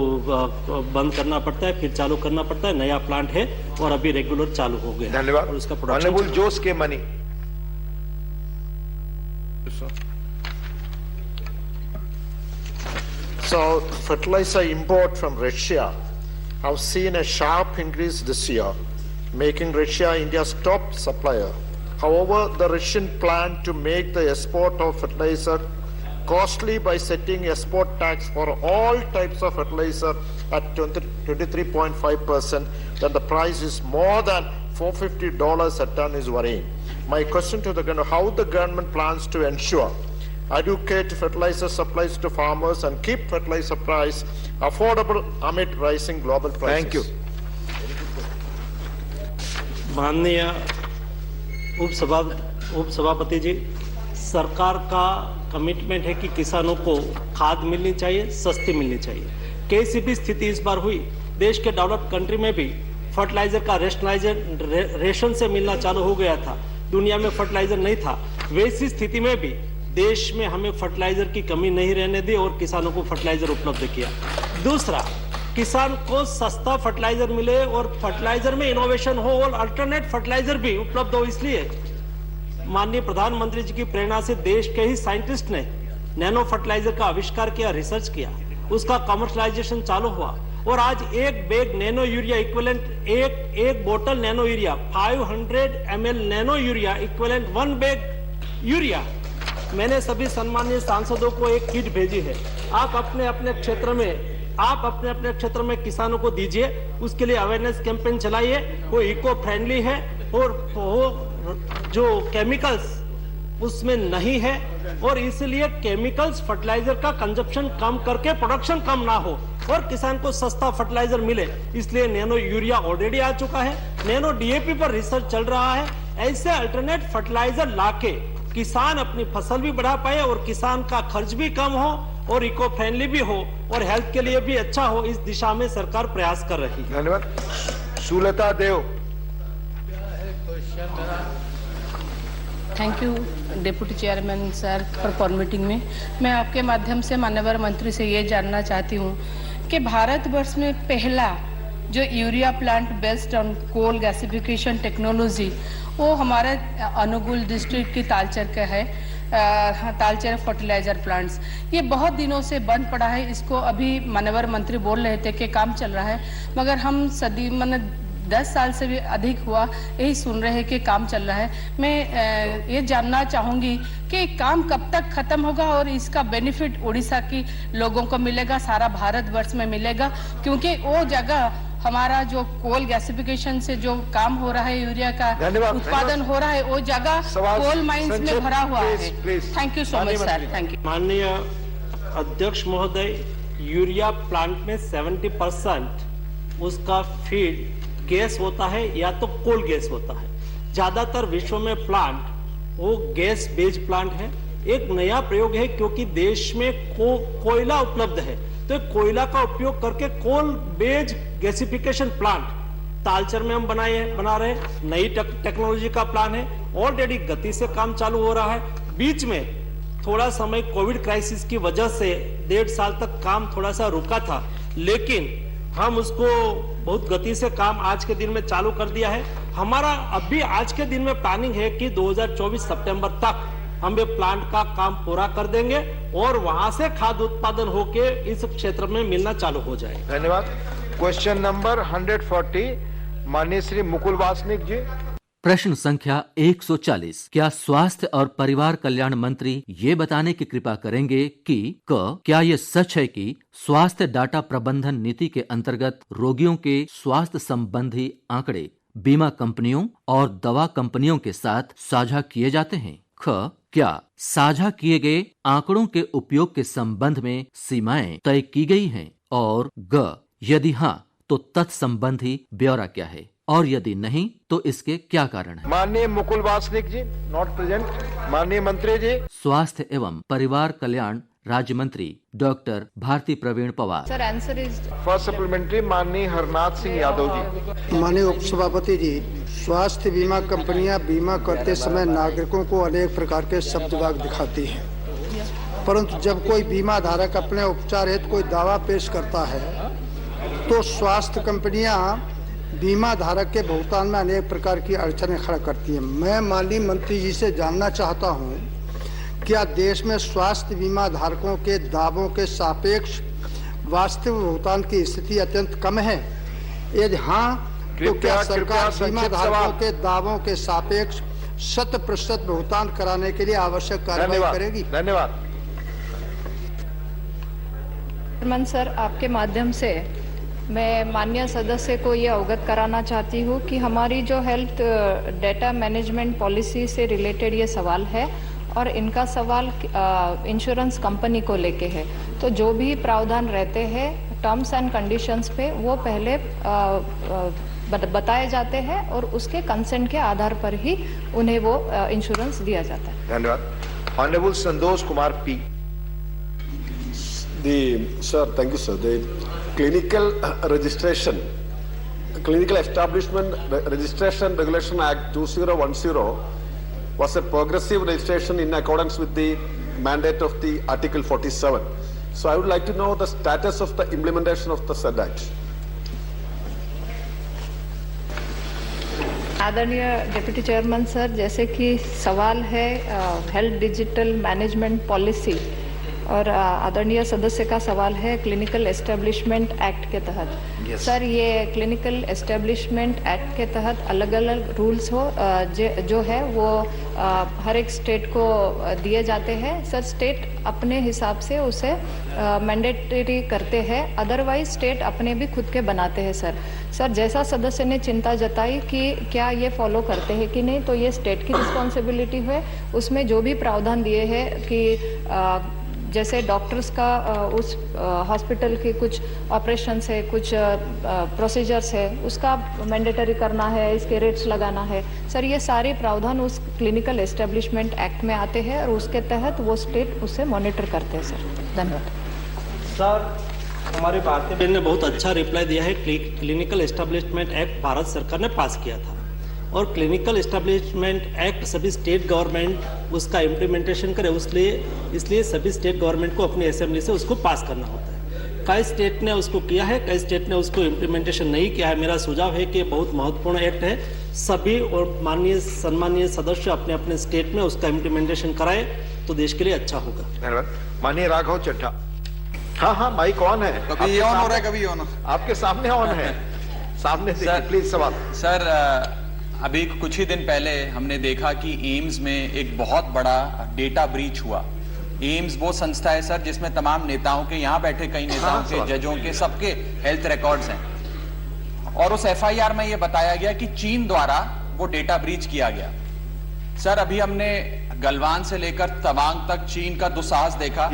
बंद करना पड़ता है, फिर चालू करना पड़ता है। नया प्लांट है और अभी रेगुलर चालू हो गया। धन्यवाद। और उसका प्रोडक्शन जोश के money. So, fertilizer import from Russia have seen a sharp increase this year, making Russia India's top supplier. However, the Russian plan to make the export of fertilizer costly by setting export tax for all types of fertilizer at 23.5%, then the price is more than $450 a ton is worrying. My question to the government, how the government plans to ensure adequate fertilizer supplies to farmers and keep fertilizer price affordable amid rising global prices? Thank you. माननीय उपसभापति जी, सरकार का कमिटमेंट है कि किसानों को खाद मिलनी चाहिए, सस्ती मिलनी चाहिए। कैसी भी स्थिति इस बार हुई, देश के डेवलप्ड कंट्री में भी फर्टिलाइजर का रेशन से मिलना चालू हो गया था, दुनिया में फर्टिलाइजर नहीं था। वैसी स्थिति में भी देश में हमें फर्टिलाइजर की कमी नहीं रहने दी और किसानों को फर्टिलाइजर उपलब्ध किया। दूसरा, किसान को सस्ता फर्टिलाइजर मिले और फर्टिलाइजर में इनोवेशन हो और अल्टरनेट फर्टिलाइजर भी उपलब्ध हो, इसलिए माननीय प्रधानमंत्री जी की प्रेरणा से देश के ही साइंटिस्ट ने नैनो फर्टिलाइजर का आविष्कार किया, रिसर्च किया, उसका कमर्शलाइजेशन चालू हुआ और आज एक बैग नैनो यूरिया इक्विवेलेंट, एक बोतल nano urea 500 ml nano urea equivalent 1 bag urea. मैंने सभी सम्मानीय सांसदों को एक किट भेजी है, आप अपने अपने क्षेत्र में किसानों को दीजिए, उसके लिए अवेयरनेस कैंपेन चलाइए। वो इको फ्रेंडली है और वो जो केमिकल्स उसमें नहीं है और इसलिए केमिकल्स फर्टिलाइजर का कंजप्शन कम करके प्रोडक्शन कम ना हो और किसान को सस्ता फर्टिलाइजर मिले, इसलिए नैनो यूरिया ऑलरेडी आ चुका है, नैनो डीएपी पर रिसर्च चल रहा है। ऐसे अल्टरनेट फर्टिलाइजर लाके किसान अपनी फसल भी बढ़ा पाए और किसान का खर्च भी कम हो और इको फ्रेंडली भी हो और हेल्थ के लिए भी अच्छा हो, इस दिशा में सरकार प्रयास कर रही है। धन्यवाद। Sulata Dev. Thank you deputy chairman sir for permitting me. मैं आपके माध्यम से माननीय मंत्री से ये जानना चाहती हूँ कि भारतवर्ष में पहला जो urea plant based on coal gasification technology वो हमारे अनुगुल डिस्ट्रिक्ट की तालचर का है। तालचेर फर्टिलाइजर प्लांट्स ये बहुत दिनों से बंद पड़ा है। इसको अभी माननीय मंत्री बोल रहे थे कि काम चल रहा है, मगर हम 10 साल से भी अधिक हुआ यही सुन रहे हैं कि काम चल रहा है। मैं ये जानना चाहूंगी कि काम कब तक खत्म होगा और इसका बेनिफिट उड़ीसा की लोगों को मिलेगा, सारा भारतवर्ष में मिलेगा, क्योंकि वो जगह हमारा जो कोल गैसिफिकेशन से जो काम हो रहा है, यूरिया का उत्पादन हो रहा है, वो जगह कोल माइंस में भरा हुआ है। Thank you so much sir. Thank you. माननीय अध्यक्ष महोदय, यूरिया प्लांट में 70% उसका फीड गैस होता है या तो कोल गैस होता है। ज्यादातर विश्व में प्लांट वो गैस बेस्ड प्लांट है। एक नया प्रयोग है क्योंकि देश में कोयला उपलब्ध है, तो कोयला का उपयोग करके coal based gasification plant Talcher में हम बना रहे हैं। नई टेक्नोलॉजी का प्लान है, ऑलरेडी गति से काम चालू हो रहा है। बीच में थोड़ा समय कोविड क्राइसिस की वजह से 1.5 साल तक काम थोड़ा सा रुका था, लेकिन हम उसको बहुत गति से काम आज के दिन में चालू कर दिया है। हमारा अभी आज के दिन में प्लानिंग है कि 2024 सितंबर तक हम ये प्लांट का काम पूरा कर देंगे और वहां से खाद्य उत्पादन होके इस क्षेत्र में मिलना चालू हो जाए। धन्यवाद। क्वेश्चन नंबर 140 माननीय श्री मुकुल वासनिक जी। प्रश्न संख्या 140। क्या स्वास्थ्य और परिवार कल्याण मंत्री ये बताने की कृपा करेंगे कि क्या ये सच है कि स्वास्थ्य डाटा प्रबंधन नीति के अंतर्गत रोगियों के स्वास्थ्य संबंधी आंकड़े बीमा कंपनियों और दवा कंपनियों के साथ साझा किए जाते हैं? क्या साझा किए गए आंकड़ों के उपयोग के संबंध में सीमाएं तय की गई हैं? और यदि हाँ तो तत्संबंधी ब्यौरा क्या है, और यदि नहीं तो इसके क्या कारण है? माननीय मुकुल वासनिक जी नॉट प्रेजेंट। माननीय मंत्री जी। स्वास्थ्य एवं परिवार कल्याण राज्य मंत्री doctor Bharati Pravin Pawar. Sir answer is first supplementary माननीय हरनाथ सिंह यादव जी। माननीय उपसभापति जी, स्वास्थ्य बीमा कंपनियां बीमा करते समय नागरिकों को अनेक प्रकार के शब्दवाग दिखाती हैं, परंतु जब कोई बीमा धारक अपने उपचार हेतु कोई दावा पेश करता है तो स्वास्थ्य कंपनियां बीमा धारक के भुगतान में अनेक प्रकार की अड़चनें खड़ा करती हैं। मैं माननीय मंत्री जी से जानना चाहता हूं, क्या देश में स्वास्थ्य बीमा धारकों के दावों के सापेक्ष वास्तविक भुगतान की स्थिति अत्यंत कम है? यदि हाँ तो क्या सरकार बीमा धारकों के दावों के सापेक्ष 100% भुगतान कराने के लिए आवश्यक कार्रवाई करेगी? धन्यवाद। सर आपके माध्यम से मैं माननीय सदस्य को ये अवगत कराना चाहती हूँ कि हमारी जो हेल्थ डेटा मैनेजमेंट पॉलिसी से रिलेटेड ये सवाल है और इनका सवाल इंश्योरेंस कंपनी को लेके है। तो जो भी प्रावधान रहते हैं टर्म्स एंड कंडीशंस पे वो पहले बताए जाते हैं और उसके कंसेंट के आधार पर ही उन्हें वो इंश्योरेंस दिया जाता है। धन्यवाद। Honourable Santosh Kumar P. Sir, thank you, sir. The clinical registration, Clinical Establishment Registration Regulation Act 2010 was a progressive registration in accordance with the mandate of the Article 47. So I would like to know the status of the implementation of the said act. आदरणीय डिप्टी चेयरमैन सर, जैसे कि सवाल है हेल्थ डिजिटल मैनेजमेंट पॉलिसी और आदरणीय सदस्य का सवाल है क्लिनिकल एस्टेब्लिशमेंट एक्ट के तहत। सर ये क्लिनिकल एस्टेब्लिशमेंट एक्ट के तहत अलग अलग रूल्स जो है वो हर एक स्टेट को दिए जाते हैं। सर स्टेट अपने हिसाब से उसे मैंडेटरी करते हैं, अदरवाइज स्टेट अपने भी खुद के बनाते हैं। सर जैसा सदस्य ने चिंता जताई कि क्या ये फॉलो करते हैं कि नहीं, तो ये स्टेट की रिस्पॉन्सिबिलिटी है। उसमें जो भी प्रावधान दिए हैं कि जैसे डॉक्टर्स का उस हॉस्पिटल के कुछ ऑपरेशंस है, कुछ प्रोसीजर्स है, उसका मैंडेटरी करना है, इसके रेट्स लगाना है। सर ये सारे प्रावधान उस क्लिनिकल एस्टेब्लिशमेंट एक्ट में आते हैं और उसके तहत वो स्टेट उसे मॉनिटर करते हैं। सर धन्यवाद। सर हमारे भारतीय बहन ने बहुत अच्छा रिप्लाई दिया है। क्लिनिकल एस्टेब्लिशमेंट एक्ट भारत सरकार ने पास किया था। और क्लिनिकल एस्टेब्लिशमेंट एक्ट सभी स्टेट गवर्नमेंट उसका इम्प्लीमेंटेशन करे, इसलिए सभी स्टेट गवर्नमेंट को अपनी असेंबली से उसको पास करना होता है। कई स्टेट ने उसको किया है, कई स्टेट ने उसको इम्प्लीमेंटेशन नहीं किया है। मेरा सुझाव है कि बहुत महत्वपूर्ण एक्ट है, सभी और माननीय सम्मानीय सदस्य अपने अपने स्टेट में उसका इम्प्लीमेंटेशन कराए तो देश के लिए अच्छा होगा। धन्यवाद। माननीय राघव चड्ढा। हाँ, माइक ऑन है, कभी ये ऑन हो रहा है, कभी ऑन, आपके सामने ऑन है, सामने से प्लीज सवाल। सर, अभी कुछ ही दिन पहले हमने देखा कि एम्स में एक बहुत बड़ा डेटा ब्रीच हुआ। एम्स वो संस्था है सर जिसमें तमाम नेताओं के, यहाँ बैठे कई नेताओं के, जजों के, सबके हेल्थ रिकॉर्ड्स हैं, और उस एफआईआर में ये बताया गया कि चीन द्वारा वो डेटा ब्रीच किया गया। सर, अभी हमने गलवान से लेकर तवांग तक चीन का दुस्साहस देखा।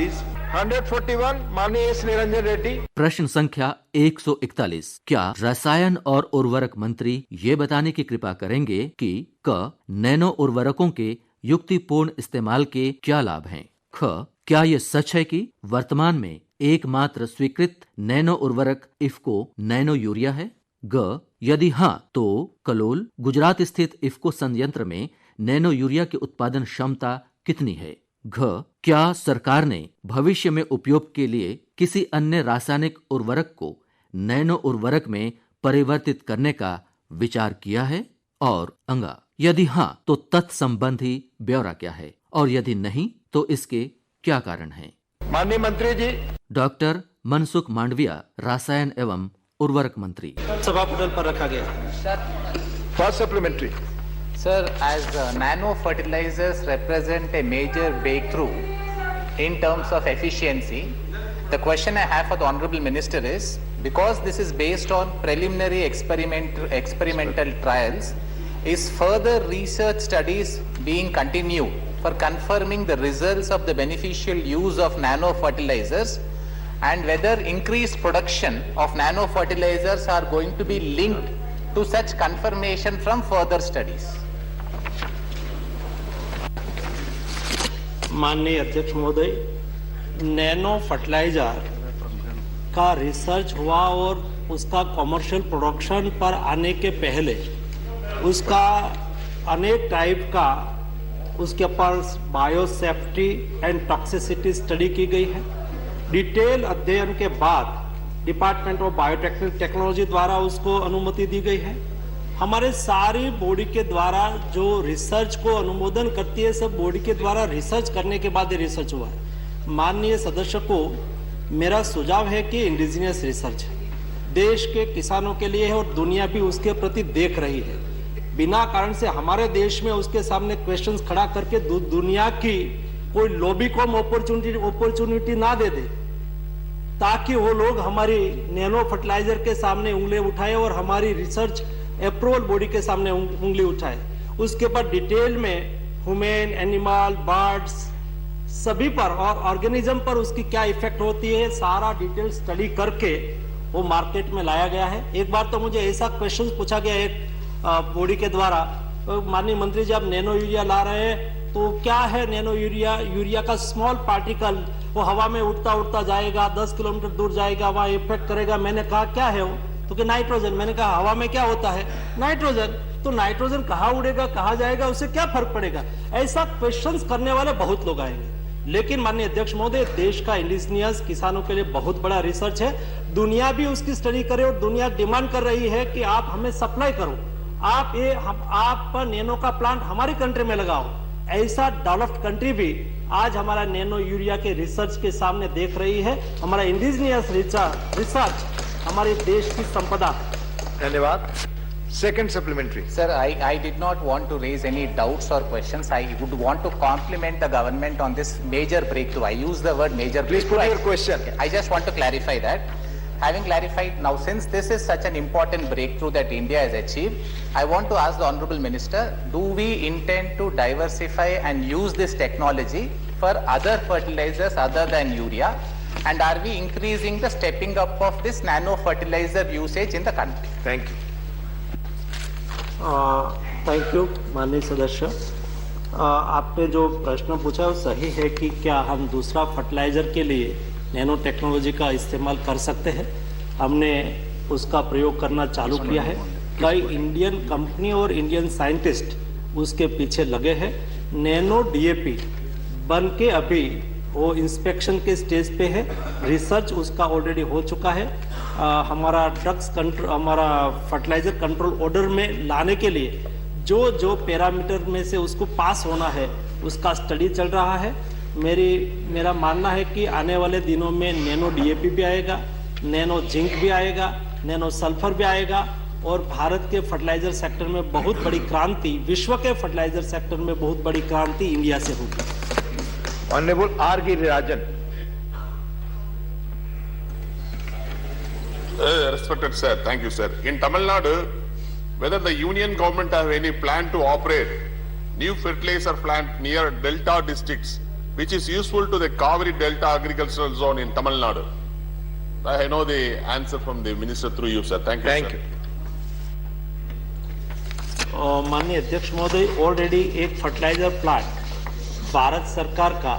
141 माननीय एस निरंजन रेड्डी। प्रश्न संख्या 141। क्या रसायन और उर्वरक मंत्री ये बताने की कृपा करेंगे कि क नैनो उर्वरकों के युक्तिपूर्ण इस्तेमाल के क्या लाभ हैं? ख क्या ये सच है कि वर्तमान में एकमात्र स्वीकृत नैनो उर्वरक इफ्को नैनो यूरिया है? ग यदि हाँ तो कलोल गुजरात स्थित इफ्को संयंत्र में नैनो यूरिया की उत्पादन क्षमता कितनी है? घ क्या सरकार ने भविष्य में उपयोग के लिए किसी अन्य रासायनिक उर्वरक को नैनो उर्वरक में परिवर्तित करने का विचार किया है? और अंगा यदि हाँ तो तत्संबंधी ब्यौरा क्या है, और यदि नहीं तो इसके क्या कारण हैं? माननीय मंत्री जी। डॉक्टर मनसुख मांडविया, रासायन एवं उर्वरक मंत्री। सभा पटल पर रखा गया। First supplementary. Sir, as nano fertilizers represent a major breakthrough in terms of efficiency, the question I have for the Honorable Minister is, because this is based on preliminary experimental trials, is further research studies being continued for confirming the results of the beneficial use of nano fertilizers, and whether increased production of nano fertilizers are going to be linked to such confirmation from further studies? माननीय अध्यक्ष महोदय, नैनो फर्टिलाइजर का रिसर्च हुआ और उसका कमर्शियल प्रोडक्शन पर आने के पहले उसका अनेक टाइप का उसके ऊपर bio safety and toxicity study की गई है। डिटेल अध्ययन के बाद डिपार्टमेंट ऑफ बायोटेक्नोलॉजी द्वारा उसको अनुमति दी गई है। हमारे सारी बॉडी के द्वारा जो रिसर्च को अनुमोदन करती है, सब बॉडी के द्वारा रिसर्च करने के बाद ये रिसर्च हुआ है। माननीय सदस्य को मेरा सुझाव है कि इंडिजिनियस रिसर्च देश के किसानों के लिए है और दुनिया भी उसके प्रति देख रही है। बिना कारण से हमारे देश में उसके सामने क्वेश्चंस खड़ा करके दुनिया की कोई लॉबी को अपॉर्चुनिटी ना दे दे, ताकि वो लोग हमारी नैनो फर्टिलाइजर के सामने उंगली उठाए और हमारी रिसर्च अप्रूवल बॉडी के सामने उंगली उठाए। उसके बाद डिटेल में ह्यूमन, एनिमल, बर्ड्स सभी पर और ऑर्गेनिज्म पर उसकी क्या इफेक्ट होती है, सारा डिटेल स्टडी करके वो मार्केट में लाया गया है। एक बार तो मुझे ऐसा क्वेश्चन पूछा गया एक बॉडी के द्वारा, माननीय मंत्री जी आप नैनो यूरिया ला रहे हैं तो क्या है नैनो यूरिया? यूरिया का स्मॉल पार्टिकल वो हवा में उड़ता उड़ता जाएगा, 10 किलोमीटर दूर जाएगा, वहां इफेक्ट करेगा। मैंने कहा क्या है वो? तो कि नाइट्रोजन। मैंने कहा हवा में क्या होता है? नाइट्रोजन। तो नाइट्रोजन कहाँ उड़ेगा, कहाँ जाएगा, उससे क्या फर्क पड़ेगा? ऐसा क्वेश्चंस करने वाले बहुत लोग आएंगे। लेकिन माननीय अध्यक्ष महोदय, देश का इंडिजिनियस किसानों के लिए बहुत बड़ा रिसर्च है, दुनिया भी उसकी स्टडी करे और दुनिया डिमांड कर रही है कि आप हमें सप्लाई करो, आप नैनो का प्लांट हमारी कंट्री में लगाओ। ऐसा डेवलप्ड कंट्री भी आज हमारा नैनो यूरिया के रिसर्च के सामने देख रही है। हमारा इंडिजिनियस रिसर्च हमारे देश की संपदा। धन्यवाद। Second supplementary. Sir, I did not want to raise any doubts or questions. I would want to compliment the government on this major breakthrough. I use the word major breakthrough. Please put your question. I just want to clarify that. Having clarified now, since this is such an important breakthrough that India has achieved, I want to ask the Honorable Minister, do we intend to diversify and use this technology for other fertilizers other than urea? And are we increasing the stepping up of this nano fertilizer usage in the country? Thank you. Thank you माननीय सदस्य। आपने जो प्रश्न पूछा वो सही है कि क्या हम दूसरा फर्टिलाइजर के लिए नैनो टेक्नोलॉजी का इस्तेमाल कर सकते हैं। हमने उसका प्रयोग करना चालू किया है। कई इंडियन कंपनी और इंडियन साइंटिस्ट उसके पीछे लगे हैं। नैनो डीएपी बन के अभी वो इंस्पेक्शन के स्टेज पे है, रिसर्च उसका ऑलरेडी हो चुका है। हमारा ड्रग्स कंट्रोल, हमारा फर्टिलाइजर कंट्रोल ऑर्डर में लाने के लिए जो जो पैरामीटर में से उसको पास होना है उसका स्टडी चल रहा है। मेरा मानना है कि आने वाले दिनों में नैनो डीएपी भी आएगा, नैनो जिंक भी आएगा, नैनो सल्फर भी आएगा और भारत के फर्टिलाइजर सेक्टर में बहुत बड़ी क्रांति, विश्व के फर्टिलाइजर सेक्टर में बहुत बड़ी क्रांति इंडिया से होगी। Honourable R Girirajan. Respected sir, thank you sir. In Tamil Nadu, whether the union government have any plan to operate new fertilizer plant near delta districts, which is useful to the Kaveri Delta agricultural zone in Tamil Nadu? I know the answer from the minister through you, sir. Thank you. Thank sir. you. माननीय अध्यक्ष महोदय, ऑलरेडी एक फर्टिलाइजर प्लांट भारत सरकार का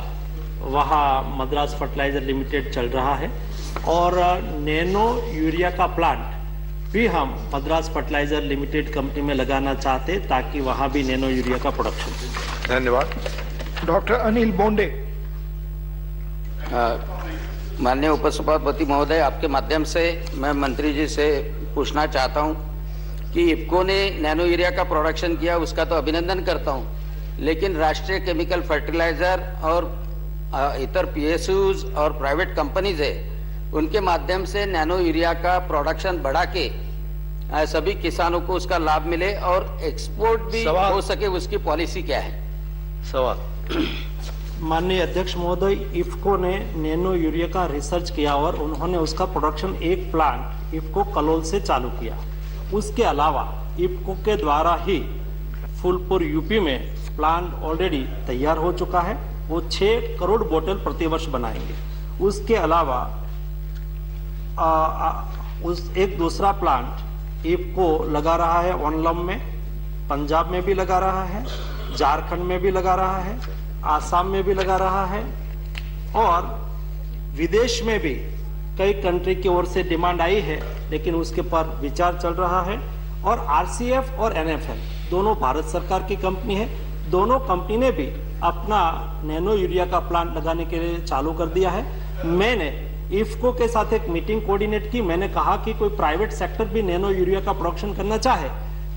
वहाँ मद्रास फर्टिलाइजर लिमिटेड चल रहा है और नैनो यूरिया का प्लांट भी हम मद्रास फर्टिलाइजर लिमिटेड कंपनी में लगाना चाहते ताकि वहाँ भी नैनो यूरिया का प्रोडक्शन हो। धन्यवाद। डॉक्टर अनिल बोंडे। माननीय उपसभापति महोदय, आपके माध्यम से मैं मंत्री जी से पूछना चाहता हूं कि इफ्को ने नैनो यूरिया का प्रोडक्शन किया, उसका तो अभिनंदन करता हूं, लेकिन राष्ट्रीय केमिकल फर्टिलाइजर और इतर पीएसयूज और प्राइवेट कंपनीज है, उनके माध्यम से नैनो यूरिया का प्रोडक्शन बढ़ा के सभी किसानों को उसका लाभ मिले और एक्सपोर्ट भी हो सके, उसकी पॉलिसी क्या है? सवाल। माननीय अध्यक्ष महोदय, इफ्को ने नैनो यूरिया का रिसर्च किया और उन्होंने उसका प्रोडक्शन एक प्लांट इफ्को कलोल से चालू किया। उसके अलावा इफ्को के द्वारा ही फूलपुर यूपी में प्लांट ऑलरेडी तैयार हो चुका है, वो 6 करोड़ बोतल प्रतिवर्ष बनाएंगे। उसके अलावा उस एक दूसरा प्लांट इफ्को लगा रहा है ओनलम में, पंजाब में भी लगा रहा है, झारखंड में भी लगा रहा है, आसाम में भी लगा रहा है और विदेश में भी कई कंट्री की ओर से डिमांड आई है, लेकिन उसके पर विचार चल रहा है। और आरसीएफ और एनएफएल दोनों भारत सरकार की कंपनी है, दोनों कंपनी ने भी अपना नैनो यूरिया का प्लांट लगाने के लिए चालू कर दिया है। मैंने इफ्को के साथ एक मीटिंग कोऑर्डिनेट की, मैंने कहा कि कोई प्राइवेट सेक्टर भी नैनो यूरिया का प्रोडक्शन करना चाहे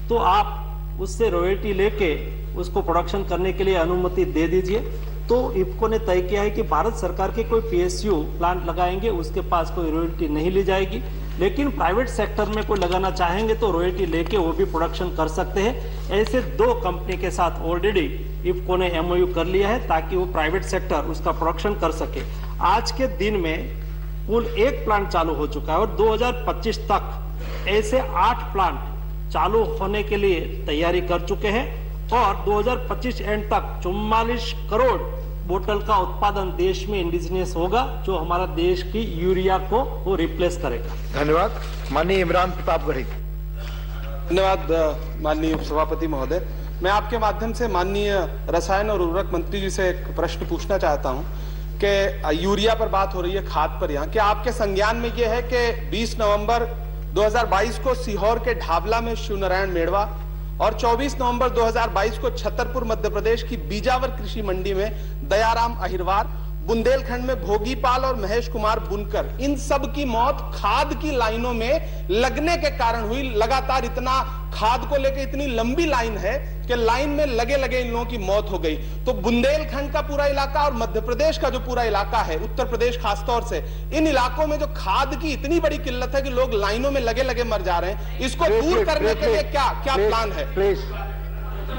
तो आप उससे रॉयल्टी लेके उसको प्रोडक्शन करने के लिए अनुमति दे दीजिए। तो इफ्को ने तय किया है कि भारत सरकार के कोई पीएसयू प्लांट लगाएंगे उसके पास कोई रॉयल्टी नहीं ली जाएगी, लेकिन प्राइवेट सेक्टर में कोई लगाना चाहेंगे तो रॉयल्टी लेके वो भी प्रोडक्शन कर सकते हैं। ऐसे 2 कंपनी के साथ ऑलरेडी इफ्को ने एमओयू कर लिया है ताकि वो प्राइवेट सेक्टर उसका प्रोडक्शन कर सके। आज के दिन में कुल 1 प्लांट चालू हो चुका है और 2025 तक ऐसे 8 प्लांट चालू होने के लिए तैयारी कर चुके हैं और 2025 एंड तक 44 करोड़ बोतल का उत्पादन देश में इंडिजिनियस होगा, जो हमारा देश की यूरिया को वो रिप्लेस करेगा। धन्यवाद। माननीय इमरान प्रतापगढ़ी। धन्यवाद माननीय उपसभापति महोदय, मैं आपके माध्यम से माननीय रसायन और उर्वरक मंत्री जी से एक प्रश्न पूछना चाहता हूं कि यूरिया पर बात हो रही है, खाद पर यहाँ, क्या आपके संज्ञान में यह है कि 20 नवंबर 2022 को सीहोर के ढाबला में शिवनारायण मेड़वा और 24 नवंबर 2022 को छतरपुर मध्य प्रदेश की बीजावर कृषि मंडी में दयाराम अहिरवार, बुंदेलखंड में भोगीपाल और महेश कुमार बुनकर, इन सब की मौत खाद की लाइनों में लगने के कारण हुई। लगातार इतना खाद को लेकर इतनी लंबी लाइन है कि लाइन में लगे लगे इन लोगों की मौत हो गई। तो बुंदेलखंड का पूरा इलाका और मध्य प्रदेश का जो पूरा इलाका है, उत्तर प्रदेश खासतौर से, इन इलाकों में जो खाद की इतनी बड़ी किल्लत है कि लोग लाइनों में लगे लगे मर जा रहे हैं, इसको दूर करने के लिए क्या क्या प्लान है?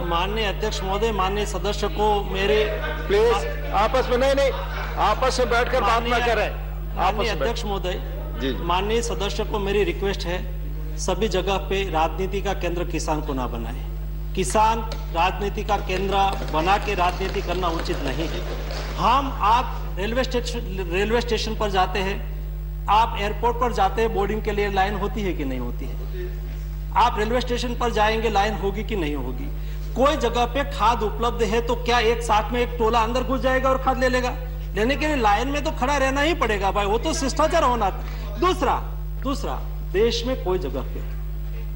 माननीय अध्यक्ष महोदय, माननीय सदस्य को मेरे प्लीज आपस में नहीं, आपस में बैठकर बात ना करें। माननीय अध्यक्ष महोदय, माननीय सदस्य को मेरी रिक्वेस्ट है, सभी जगह पे राजनीति का केंद्र किसान को ना बनाए। किसान राजनीति का केंद्र बना के राजनीति करना उचित नहीं है। आप रेलवे स्टेशन पर जाते हैं, आप एयरपोर्ट पर जाते हैं, बोर्डिंग के लिए लाइन होती है कि नहीं होती है? आप रेलवे स्टेशन पर जाएंगे, लाइन होगी कि नहीं होगी? कोई जगह पे खाद उपलब्ध है तो क्या एक साथ में एक टोला अंदर घुस जाएगा और खाद ले लेगा? लेने के लिए लाइन में तो खड़ा रहना ही पड़ेगा भाई, वो तो शिष्टाचार होना। दूसरा, देश में कोई जगह पे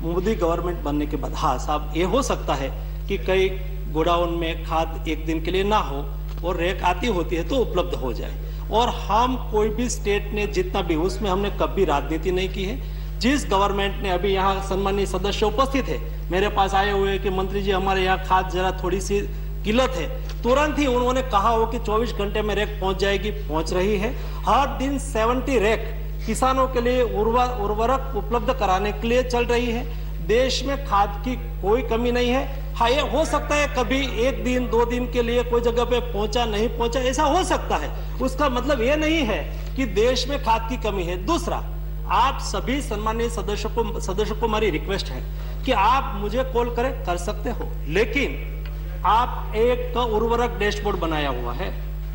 मोदी गवर्नमेंट बनने के बाद, हाँ साहब, ये हो सकता है कि कई गोडाउन में खाद एक दिन के लिए ना हो और रैक आती होती है तो उपलब्ध हो जाए। और हम कोई भी स्टेट ने जितना भी, उसमें हमने कभी राजनीति नहीं की है। जिस गवर्नमेंट ने, अभी यहाँ सम्मानीय सदस्य उपस्थित है, मेरे पास आए हुए कि मंत्री जी हमारे यहाँ खाद जरा थोड़ी सी किल्लत है, तुरंत ही उन्होंने कहा हो कि 24 घंटे में रैक पहुंच जाएगी, पहुंच रही है। हर दिन 70 रैक किसानों के लिए उर्वरक उपलब्ध कराने के लिए चल रही है। देश में खाद की कोई कमी नहीं है। हाँ, ये हो सकता है कभी एक दिन 2 दिन के लिए कोई जगह पे पहुंचा नहीं पहुंचा, ऐसा हो सकता है। उसका मतलब ये नहीं है कि देश में खाद की कमी है। दूसरा, आप सभी सम्मानीय सदस्यों को हमारी रिक्वेस्ट है कि आप मुझे कॉल करें, कर सकते हो, लेकिन आप एक उर्वरक डैशबोर्ड बनाया हुआ है,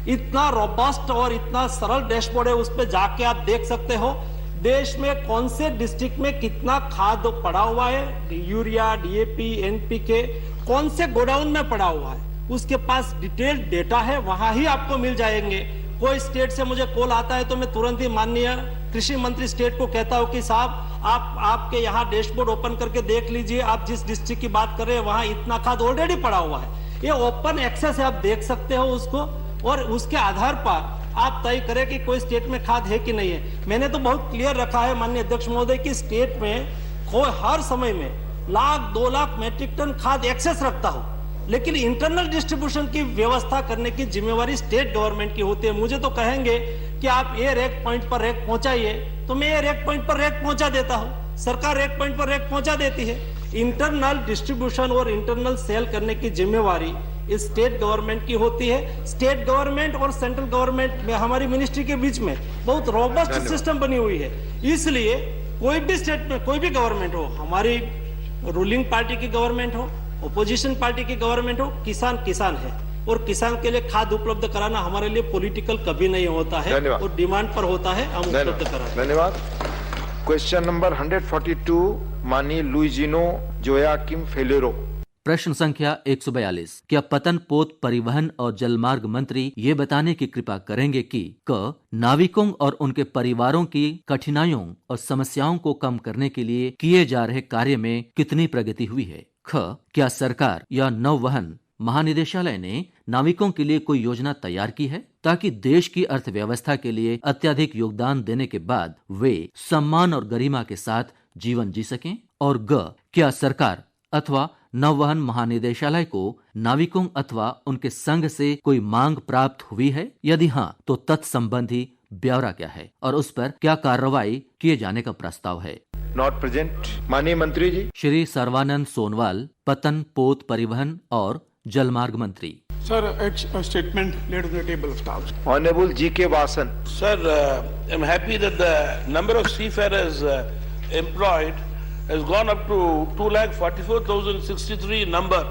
इतना रोबस्ट और इतना सरल डैशबोर्ड है, उस पर जाके आप देख सकते हो देश में कौन से डिस्ट्रिक्ट में कितना खाद पड़ा हुआ है, यूरिया, डीएपी, एनपीके, कौन से गोडाउन में पड़ा हुआ है, उसके पास डिटेल्ड डेटा है, वहां ही आपको मिल जाएंगे। कोई स्टेट से मुझे कॉल आता है तो मैं तुरंत ही माननीय कृषि मंत्री स्टेट को कहता हूं कि साहब आपके यहाँ डैशबोर्ड ओपन करके देख लीजिए, आप जिस डिस्ट्रिक्ट की बात कर रहे हैं वहां इतना खाद ऑलरेडी पड़ा हुआ है। ये ओपन एक्सेस है, आप देख सकते हो उसको, और उसके आधार पर आप तय करें कि कोई स्टेट में खाद है कि नहीं है। मैंने तो बहुत क्लियर रखा है माननीय अध्यक्ष महोदय कि स्टेट में कोई हर समय में 1,00,000-2 लाख मैट्रिक टन खाद एक्सेस रखता हो, लेकिन इंटरनल डिस्ट्रीब्यूशन की व्यवस्था करने की जिम्मेवारी स्टेट गवर्नमेंट की होती है। मुझे तो कहेंगे कि आप ये रैक पॉइंट पर रैक पहुंचाइए, तो मैं ये रैक पॉइंट पर रैक पहुंचा देता हूं, सरकार रैक पॉइंट पर रैक पहुंचा देती है। इंटरनल डिस्ट्रीब्यूशन और इंटरनल सेल करने की जिम्मेवारी इस स्टेट गवर्नमेंट की होती है। स्टेट गवर्नमेंट और सेंट्रल गवर्नमेंट में, हमारी मिनिस्ट्री के बीच में बहुत रोबस्ट सिस्टम बनी हुई है। इसलिए कोई भी स्टेट में कोई भी गवर्नमेंट हो, हमारी रूलिंग पार्टी की गवर्नमेंट हो, ओपोजिशन पार्टी की गवर्नमेंट हो, किसान किसान है, और किसान के लिए खाद उपलब्ध कराना हमारे लिए पॉलिटिकल कभी नहीं होता है, और डिमांड पर होता है, हम उपलब्ध कराते हैं। धन्यवाद। क्वेश्चन नंबर 142, माननीय लुइजिनो जोयाकिम फेलेरो। प्रश्न संख्या 142, क्या पतन पोत परिवहन और जलमार्ग मंत्री ये बताने की कृपा करेंगे कि क नाविकों और उनके परिवारों की कठिनाइयों और समस्याओं को कम करने के लिए किए जा रहे कार्य में कितनी प्रगति हुई है? ख, क्या सरकार या नौवहन महानिदेशालय ने नाविकों के लिए कोई योजना तैयार की है ताकि देश की अर्थव्यवस्था के लिए अत्यधिक योगदान देने के बाद वे सम्मान और गरिमा के साथ जीवन जी सकें? और ग, क्या सरकार अथवा नौवहन महानिदेशालय को नाविकों अथवा उनके संघ से कोई मांग प्राप्त हुई है? यदि हाँ, तो तत्संबंधी ब्यौरा क्या है और उस पर क्या कार्रवाई किए जाने का प्रस्ताव है? Not present. माननीय मंत्री जी। श्री सर्वानंद सोनवाल, पतन पोत परिवहन और जलमार्ग मंत्री। Sir, a statement laid on the table of staff. Honorable G.K. Vasan. Sir, I'm happy that the number of seafarers employed has gone up to 2,44,063 number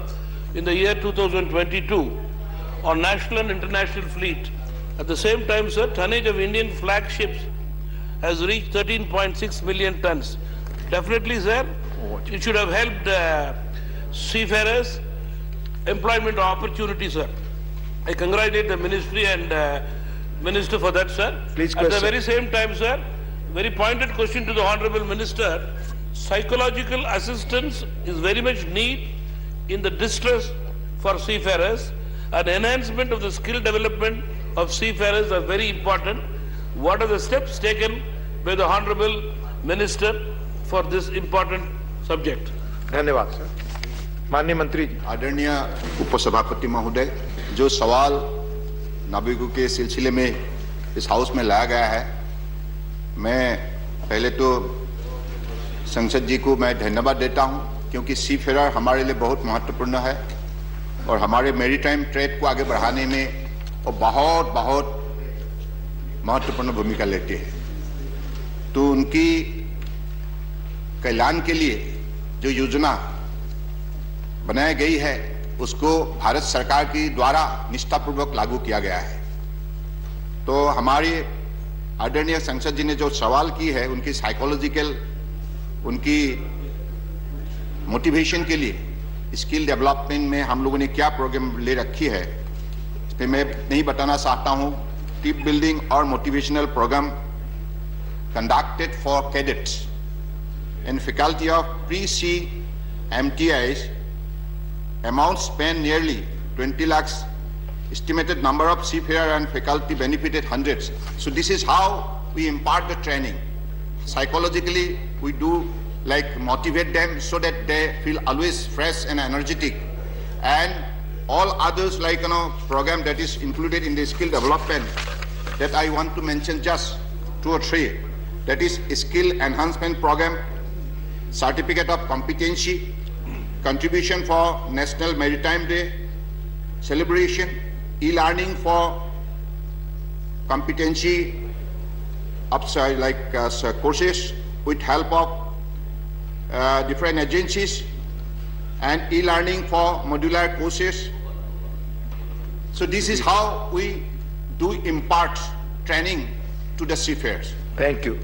in the year 2022 on national and international fleet. At the same time, sir, tonnage of Indian flag ships has reached 13.6 million tons. Definitely, sir, it should have helped seafarers employment opportunity, sir. I congratulate the ministry and minister for that, sir. Please At the very same time, sir, very pointed question to the honorable minister. Psychological assistance is very much need in the distress for seafarers, and enhancement of the skill development of seafarers are very important. What are the steps taken by the honorable minister for this important subject? धन्यवाद सर। माननीय मंत्री जी। आदरणीय उपसभापति महोदय, जो सवाल नाविकों के सिलसिले में इस हाउस में लाया गया है, मैं पहले तो संसद जी को मैं धन्यवाद देता हूं, क्योंकि सीफेयर हमारे लिए बहुत महत्वपूर्ण है और हमारे मैरीटाइम ट्रेड को आगे बढ़ाने में वो बहुत बहुत महत्वपूर्ण भूमिका लेते हैं। तो उनकी कल्याण के लिए जो योजना बनाई गई है उसको भारत सरकार की द्वारा निष्ठापूर्वक लागू किया गया है। तो हमारे आदरणीय संसद जी ने जो सवाल की है, उनकी साइकोलॉजिकल, उनकी मोटिवेशन के लिए स्किल डेवलपमेंट में हम लोगों ने क्या प्रोग्राम ले रखी है, इस पर मैं नहीं बताना चाहता हूं। टीम बिल्डिंग और motivational programme conducted for cadets and faculty of pre-C MTIs, amount spent nearly 20 lakhs, estimated number of seafarer and faculty benefited hundreds. So this is how we impart the training. Psychologically, we do like motivate them so that they feel always fresh and energetic. And all others like, program that is included in the skill development that I want to mention just 2 or 3. That is skill enhancement program, certificate of competency, contribution for National Maritime Day, celebration, e-learning for competency upside courses with help of different agencies, and e-learning for modular courses. So this is how we do impart training to the seafarers. Thank you.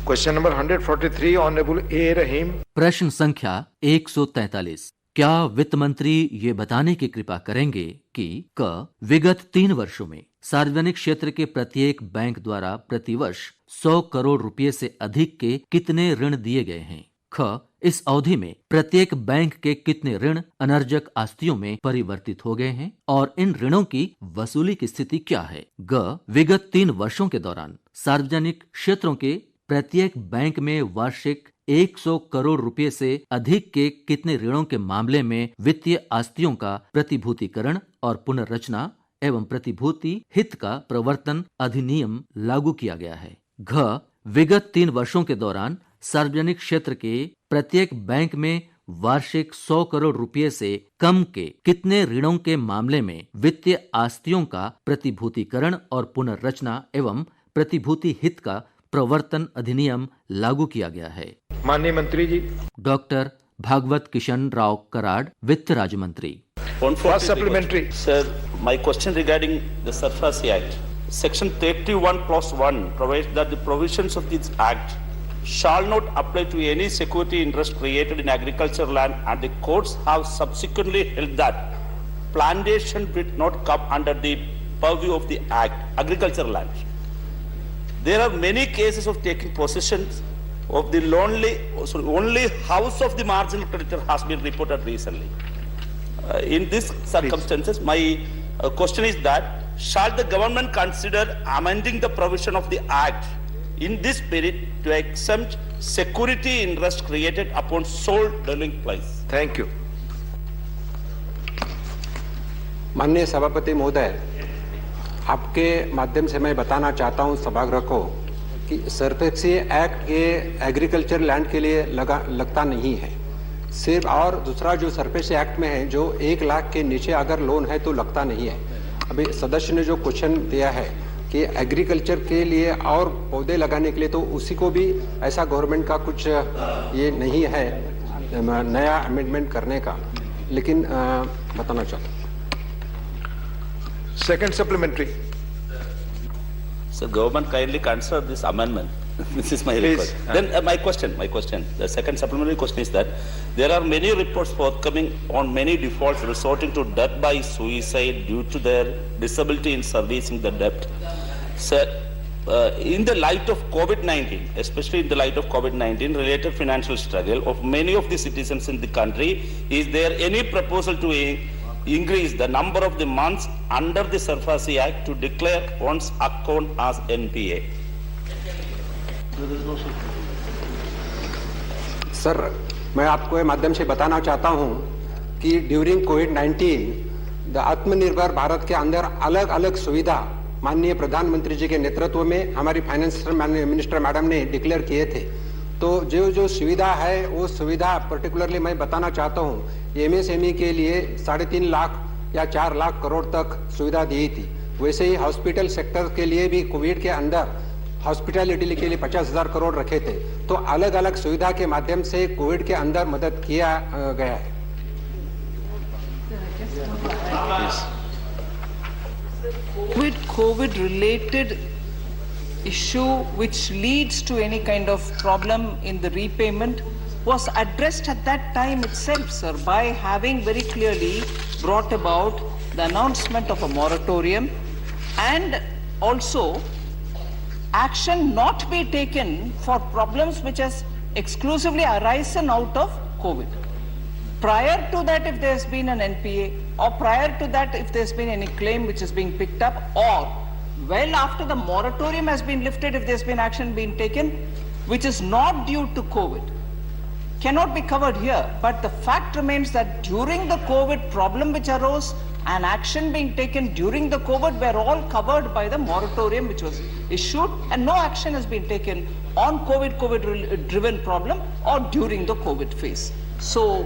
Question number 143, Honorable A. Rahim. प्रश्न संख्या 143। क्या वित्त मंत्री ये बताने की कृपा करेंगे कि क विगत 3 वर्षों में सार्वजनिक क्षेत्र के प्रत्येक बैंक द्वारा प्रतिवर्ष 100 करोड़ रुपए से अधिक के कितने ऋण दिए गए हैं? ख इस अवधि में प्रत्येक बैंक के कितने ऋण अनर्जक आस्तियों में परिवर्तित हो गए हैं और इन ऋणों की वसूली की स्थिति क्या है? ग विगत 3 वर्षों के दौरान सार्वजनिक क्षेत्रों के प्रत्येक बैंक में वार्षिक 100 करोड़ रुपए से अधिक के कितने ऋणों के मामले में वित्तीय आस्तियों का प्रतिभूतिकरण और पुनर्रचना एवं प्रतिभूति हित का प्रवर्तन अधिनियम लागू किया गया है? घ विगत 3 वर्षों के दौरान सार्वजनिक क्षेत्र के प्रत्येक बैंक में वार्षिक 100 करोड़ रुपए से कम के कितने ऋणों के मामले में वित्तीय आस्तियों का प्रतिभूतिकरण और पुनर्रचना एवं प्रतिभूति हित का प्रवर्तन अधिनियम लागू किया गया है? माननीय मंत्री जी। डॉक्टर भागवत किशन राव कराड़, वित्त राज्य मंत्री। First supplementary. Sir, my question regarding the SARFAESI Act. Section 31+1 provides that the provisions of this Act shall not apply to any security interest created in agricultural land, and the courts have subsequently held that plantation did not come under the purview of the Act, agricultural land. There are many cases of taking possession of the only house of the marginal creditor has been reported recently. In these circumstances, my question is that shall the government consider amending the provision of the Act in this spirit to exempt security interest created upon sole dwelling place? Thank you. माननीय सभापति महोदय, आपके माध्यम से मैं बताना चाहता हूं सभागृह को कि सरफेसी एक्ट ये एग्रीकल्चर लैंड के लिए लगता नहीं है सिर्फ, और दूसरा जो सरफेसी एक्ट में है जो 1 लाख के नीचे अगर लोन है तो लगता नहीं है। अभी सदस्य ने जो क्वेश्चन दिया है कि एग्रीकल्चर के लिए और पौधे लगाने के लिए, तो उसी को भी ऐसा गवर्नमेंट का कुछ ये नहीं है नया अमेंडमेंट करने का, लेकिन बताना चाहता हूँ। Second supplementary. So government kindly consider this amendment. This is my request. Then my question, the second supplementary question is that there are many reports forthcoming on many defaults resorting to death by suicide due to their disability in servicing the debt. Sir, in the light of COVID-19, especially in the light of COVID-19 related financial struggle of many of the citizens in the country, is there any proposal to increase the number of the months under the SARFAESI Act to declare one's account as NPA? Sir, मैं आपको ये माध्यम से बताना चाहता हूं कि ड्यूरिंग कोविड-19 द आत्मनिर्भर भारत के अंदर अलग अलग सुविधा माननीय प्रधानमंत्री जी के नेतृत्व में हमारी फाइनेंस मिनिस्टर मैडम ने डिक्लेयर किए थे। तो जो सुविधा है वो सुविधा पर्टिकुलरली मैं बताना चाहता हूँ, एमएसएमई के लिए 3.5 लाख या 4 लाख करोड़ तक सुविधा दी थी। वैसे ही हॉस्पिटल सेक्टर के लिए भी कोविड के अंदर हॉस्पिटलिटी के लिए 50,000 करोड़ रखे थे। तो अलग अलग सुविधा के माध्यम से कोविड के अंदर मदद किया गया है। COVID related issue which leads to any kind of problem in the repayment was addressed at that time itself, sir, by having very clearly brought about the announcement of a moratorium and also action not be taken for problems which has exclusively arisen out of COVID. Prior to that, if there's been an NPA, or prior to that, if there's been any claim which is being picked up, or well after the moratorium has been lifted, if there's been action being taken, which is not due to COVID, cannot be covered here. But the fact remains that during the COVID problem which arose and action being taken during the COVID were all covered by the moratorium which was issued, and no action has been taken on COVID-driven problem or during the COVID phase. So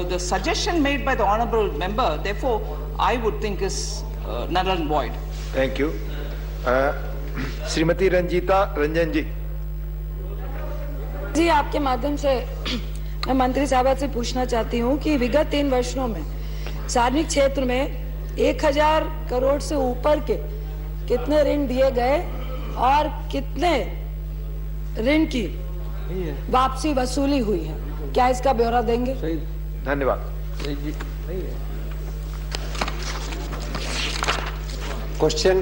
the suggestion made by the honourable member, therefore, I would think is null and void. Thank you. Shrimati Ranjita Ranjan जी। जी, आपके माध्यम से मैं मंत्री साहब से पूछना चाहती हूँ कि विगत 3 वर्षों में सार्वजनिक क्षेत्र में 1000 करोड़ से ऊपर के कितने ऋण दिए गए और कितने ऋण की वापसी वसूली हुई है, क्या इसका ब्यौरा देंगे? धन्यवाद। क्वेश्चन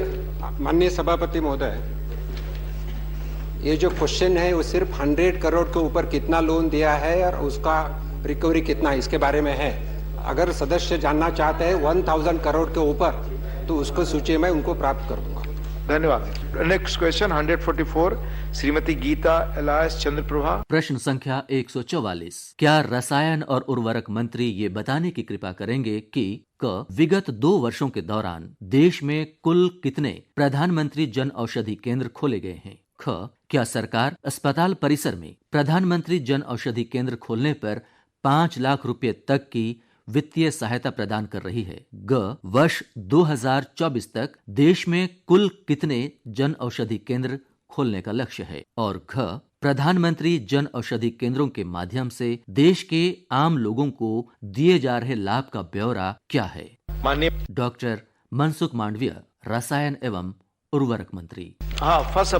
माननीय सभापति महोदय, ये जो क्वेश्चन है वो सिर्फ 100 करोड़ के ऊपर कितना लोन दिया है और उसका रिकवरी कितना है इसके बारे में है। अगर सदस्य जानना चाहते हैं 1000 करोड़ के ऊपर तो उसको सूची में उनको प्राप्त कर दूंगा। धन्यवाद। Next question 144 Shrimati Geeta alias Chandraprabha. प्रश्न संख्या 144। क्या रसायन और उर्वरक मंत्री ये बताने की कृपा करेंगे कि विगत 2 वर्षों के दौरान देश में कुल कितने प्रधानमंत्री जन औषधि केंद्र खोले गए हैं? क्या सरकार अस्पताल परिसर में प्रधानमंत्री जन औषधि केंद्र खोलने पर 5 लाख रुपए तक की वित्तीय सहायता प्रदान कर रही है? वर्ष 2024 तक देश में कुल कितने जन औषधि केंद्र खोलने का लक्ष्य है? और प्रधानमंत्री जन औषधि केंद्रों के माध्यम से देश के आम लोगों को दिए जा रहे लाभ का ब्यौरा क्या है? माननीय डॉक्टर मनसुख मांडविया, रसायन एवं उर्वरक मंत्री।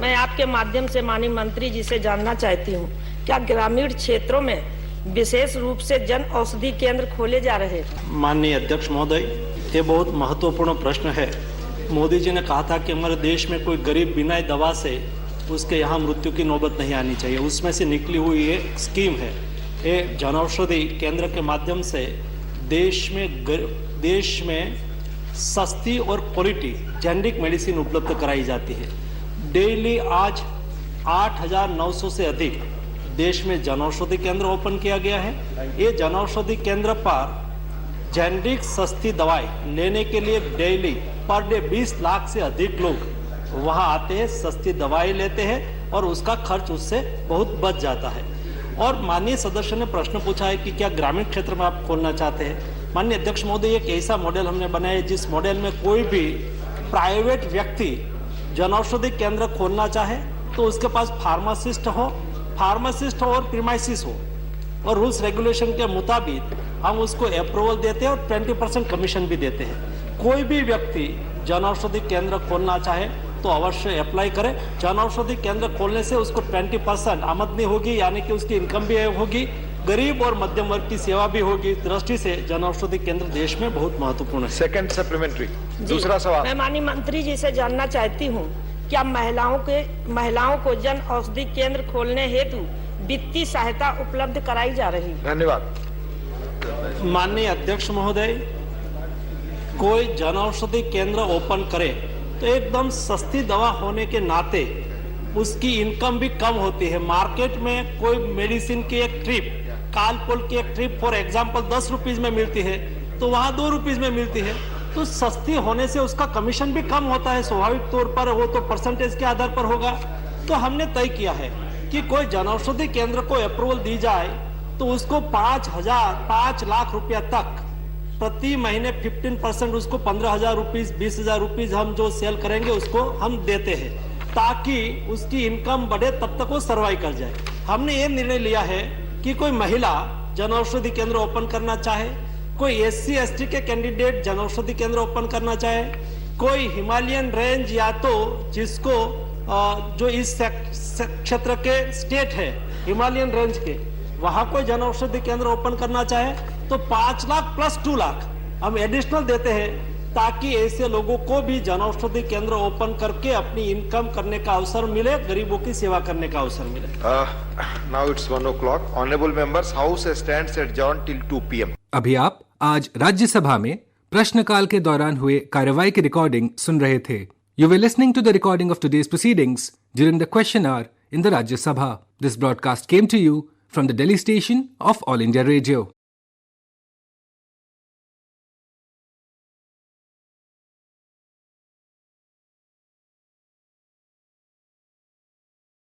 मैं आपके माध्यम से माननीय मंत्री जी से जानना चाहती हूँ, क्या ग्रामीण क्षेत्रों में विशेष रूप से जन औषधि केंद्र खोले जा रहे हैं? माननीय अध्यक्ष महोदय, ये बहुत महत्वपूर्ण प्रश्न है। मोदी जी ने कहा था कि हमारे देश में कोई गरीब बिना दवा से उसके यहाँ मृत्यु की नौबत नहीं आनी चाहिए, उसमें से निकली हुई ये स्कीम है। ये जन औषधि केंद्र के माध्यम से देश में सस्ती और क्वालिटी जेनरिक मेडिसिन उपलब्ध कराई जाती है। डेली आज 8900 से अधिक देश में जनऔषधि केंद्र ओपन किया गया है। ये जनऔषधि केंद्र पर जेनरिक सस्ती दवाई लेने के लिए डेली पर डे 20 लाख से अधिक लोग वहां आते हैं, सस्ती दवाई लेते हैं और उसका खर्च उससे बहुत बच जाता है। और माननीय सदस्य ने प्रश्न पूछा है कि क्या ग्रामीण क्षेत्र में आप खोलना चाहते हैं? माननीय अध्यक्ष महोदय, एक ऐसा मॉडल हमने बनाया है जिस मॉडल में कोई भी प्राइवेट व्यक्ति जनऔषधि केंद्र खोलना चाहे तो उसके पास फार्मासिस्ट हो और प्रीमाइसिस हो, और रूल्स रेगुलेशन के मुताबिक हम उसको अप्रूवल देते हैं और 20% कमीशन भी देते हैं। कोई भी व्यक्ति जनऔषधि केंद्र खोलना चाहे तो अवश्य अप्लाई करें। जनऔषधि केंद्र खोलने से उसको 20% आमदनी होगी, यानी कि उसकी इनकम भी होगी, गरीब और मध्यम वर्ग की सेवा भी होगी। दृष्टि से जनऔषधि केंद्र देश में बहुत महत्वपूर्ण है। सेकंड सप्लीमेंट्री, दूसरा सवाल। मैं माननीय मंत्री जी से जानना चाहती हूँ, क्या महिलाओं को जन औषधि केंद्र खोलने हेतु वित्तीय सहायता उपलब्ध कराई जा रही है? धन्यवाद। माननीय अध्यक्ष महोदय, कोई जनऔषधि केंद्र ओपन करे तो एकदम सस्ती दवा होने के नाते उसकी इनकम भी कम होती है। मार्केट में कोई मेडिसिन की एक ट्रिप, कालपोल की एक ट्रिप फॉर एग्जांपल 10 रुपीज में मिलती है तो वहां 2 रुपीज में मिलती है, तो सस्ती होने से उसका कमीशन भी कम होता है। स्वाभाविक तौर पर वो तो परसेंटेज के आधार पर होगा। तो हमने तय किया है कि कोई जनऔषधि केंद्र को अप्रूवल दी जाए तो उसको 5 लाख रुपया तक प्रति महीने 15% उसको 15,000 रुपीज 20,000 रुपीज हम जो सेल करेंगे उसको हम देते हैं, ताकि उसकी इनकम बढ़े, तब तक वो सर्वाइव कर जाए। हमने ये निर्णय लिया है कि कोई महिला जनऔषधि केंद्र ओपन करना चाहे, कोई SC ST के कैंडिडेट जनऔषधि केंद्र ओपन करना चाहे, कोई हिमालयन रेंज या तो जिसको जो इस क्षेत्र के स्टेट है हिमालयन रेंज के, वहां कोई जनऔषधि केंद्र ओपन करना चाहे तो 5 लाख प्लस 2 लाख हम एडिशनल देते हैं। ताकि ऐसे लोगों को भी जनौषधि केंद्र ओपन करके अपनी इनकम करने का अवसर मिले, गरीबों की सेवा करने का अवसर मिले। Now it's 1 o'clock. Honorable members, House stands adjourned till 2 p.m. अभी आप आज राज्यसभा में प्रश्नकाल के दौरान हुए कार्यवाही की रिकॉर्डिंग सुन रहे थे। You were listening to the recording of today's proceedings during the question hour in the Rajya Sabha. This broadcast came to you from the Delhi station of All India Radio.